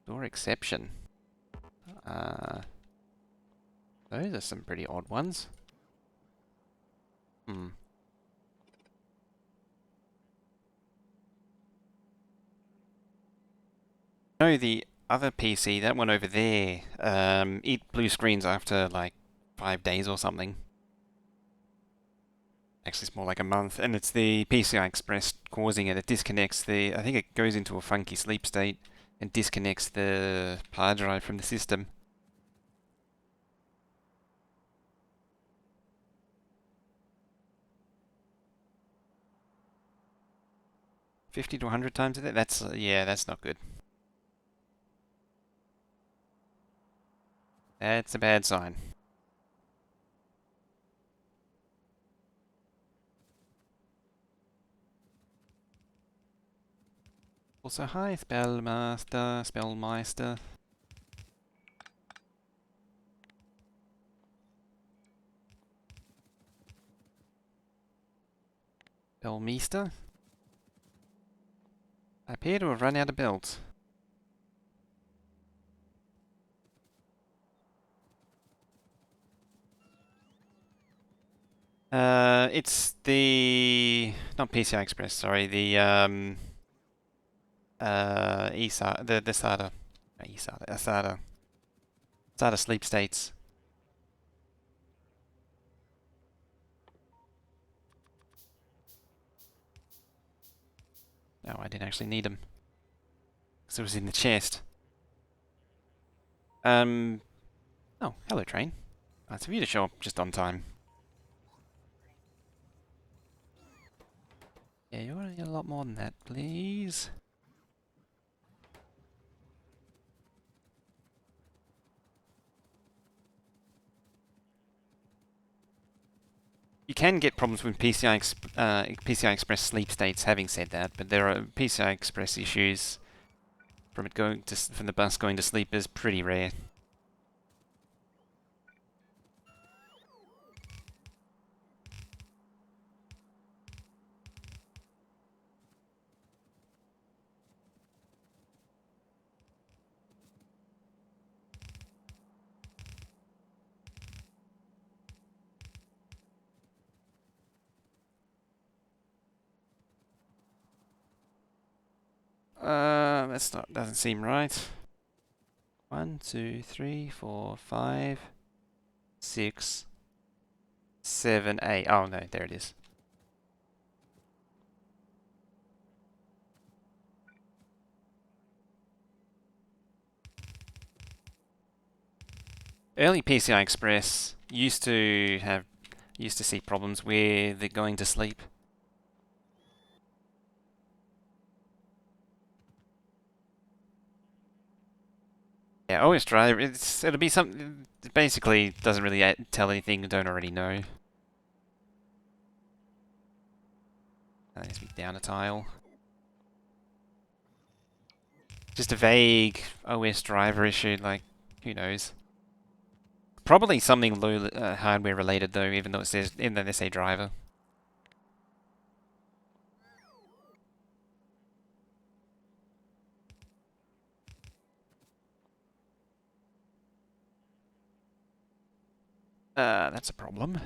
or exception. Those are some pretty odd ones. No, the other PC, that one over there, it blue screens after like 5 days or something. Actually, it's more like a month, and it's the PCI Express causing it. It disconnects I think it goes into a funky sleep state and disconnects the hard drive from the system. $50 to $100 a day? That's not good. That's a bad sign. Also, hi, Spellmeister. Spellmeister? I appear to have run out of belts. It's not PCI Express, sorry, the eSATA, the SATA, not eSATA, SATA sleep states. No, I didn't actually need them, because it was in the chest. Oh, hello train. Nice of you to show up just on time. Yeah, you want to get a lot more than that, please. You can get problems with PCI Express sleep states, having said that, but there are PCI Express issues from the bus going to sleep is pretty rare. Doesn't seem right. 1, 2, 3, 4, 5, 6, 7, 8. Oh no, there it is. Early PCI Express used to see problems where they're going to sleep. Yeah, OS driver, it'll be something, it basically doesn't really tell anything you don't already know. That needs to be down a tile. Just a vague OS driver issue, like, who knows? probably something low hardware related though, even though they say driver. That's a problem.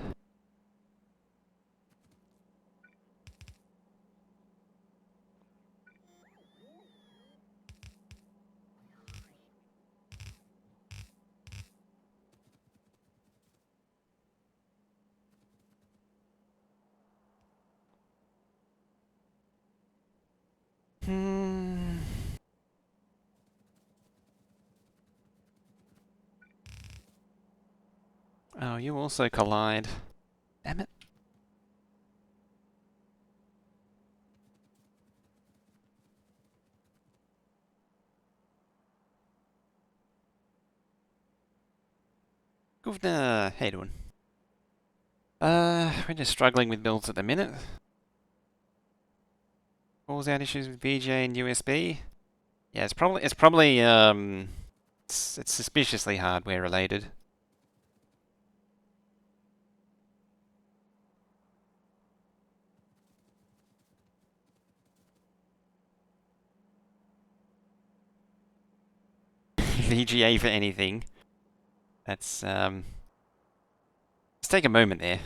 Hmm. Oh, you also collide. Damn it. Governor, how you doing? We're just struggling with builds at the minute. Calls out issues with VGA and USB. Yeah, it's probably it's suspiciously hardware related. VGA for anything. That's let's take a moment there.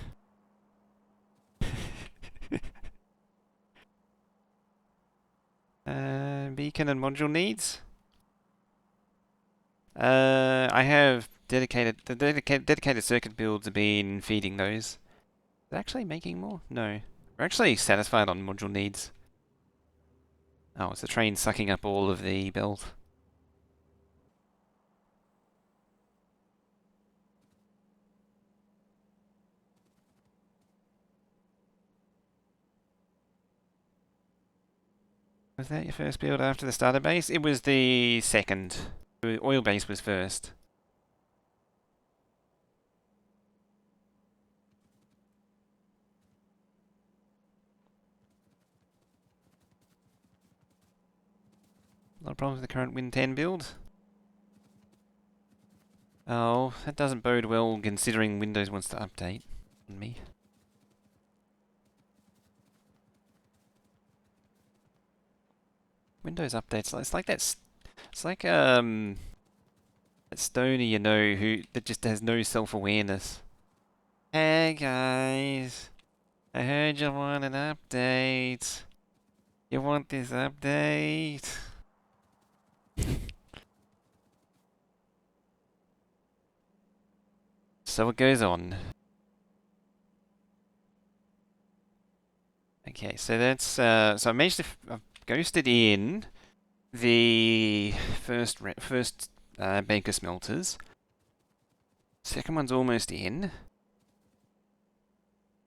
Beacon and module needs. I have dedicated circuit builds have been feeding those. Is it actually making more? No. We're actually satisfied on module needs. Oh, it's the train sucking up all of the build. Was that your first build after the starter base? It was the second. The oil base was first. A lot of problems with the current Win 10 build. Oh, that doesn't bode well considering Windows wants to update on me. Windows updates, it's like that. It's like that stoner you know who that just has no self-awareness. Hey guys, I heard you want an update. You want this update? So it goes on. Okay, so that's so I managed to I've ghosted in the first Baker smelters. Second one's almost in.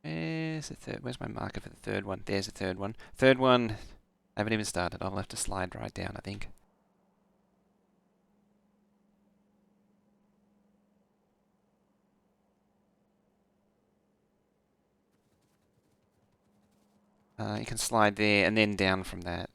Where's the third? Where's my marker for the third one? There's the third one. Third one, I haven't even started. I'll have to slide right down, I think. You can slide there and then down from that.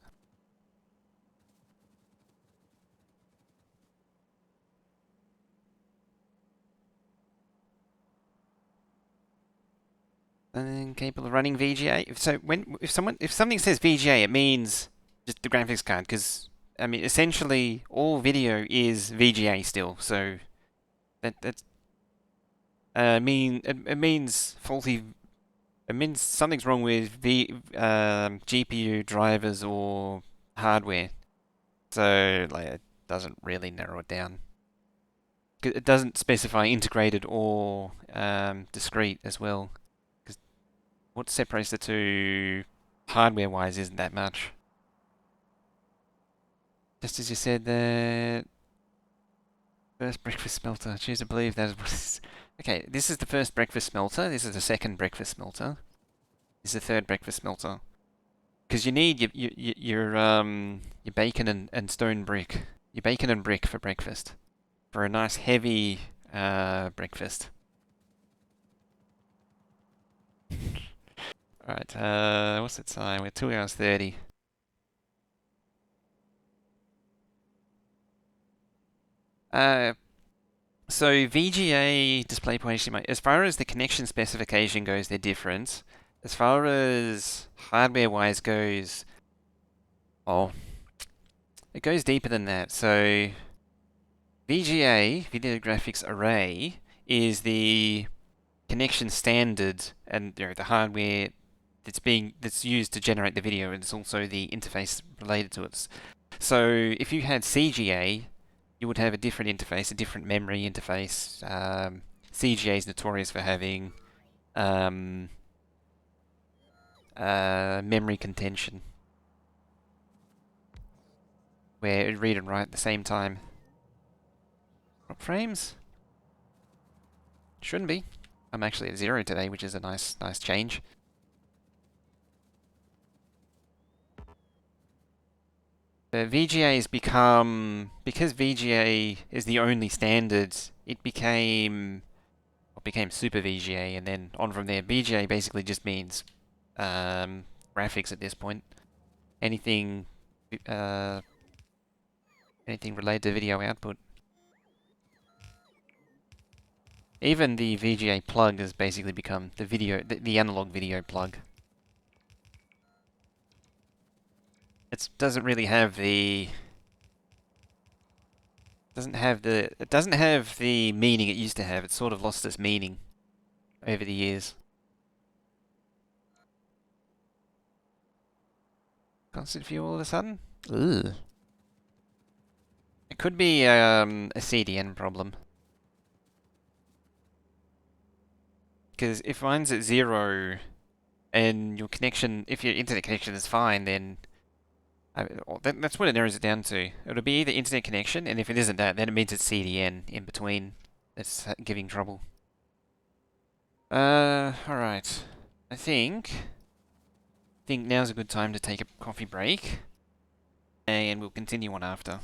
And then capable of running VGA. So if something says VGA, it means just the graphics card, because I mean essentially all video is VGA still. So that's it means faulty. It means something's wrong with GPU drivers or hardware. So like it doesn't really narrow it down. It doesn't specify integrated or discrete as well. Because what separates the two hardware-wise isn't that much. Just as you said, the first breakfast smelter. Choose to believe that is. Okay, this is the first breakfast smelter. This is the second breakfast smelter. This is the third breakfast smelter. Because you need your bacon and stone brick. Your bacon and brick for breakfast. For a nice heavy breakfast. Alright, what's the time? We're 2 hours 30. Uh, So VGA DisplayPort HDMI, as far as the connection specification goes, they're different. As far as hardware-wise goes, oh, it goes deeper than that. So VGA, Video Graphics Array, is the connection standard and the hardware that's used to generate the video, and it's also the interface related to it. So if you had CGA, you would have a different interface, a different memory interface. CGA is notorious for having memory contention, where it read and write at the same time. What frames? Shouldn't be. I'm actually at 0 today, which is a nice change. The VGA has become, because VGA is the only standard, it became Super VGA, and then on from there. VGA basically just means graphics at this point. Anything related to video output. Even the VGA plug has basically become the analog video plug. It doesn't really have the it doesn't have the meaning it used to have. It's sort of lost its meaning over the years. Constant view all of a sudden? Ugh. It could be a CDN problem. Because if mine's at 0 and your connection, if your internet connection is fine, then that's what it narrows it down to. It'll be either internet connection, and if it isn't that, then it means it's CDN in between. That's giving trouble. Alright. I think now's a good time to take a coffee break, and we'll continue on after.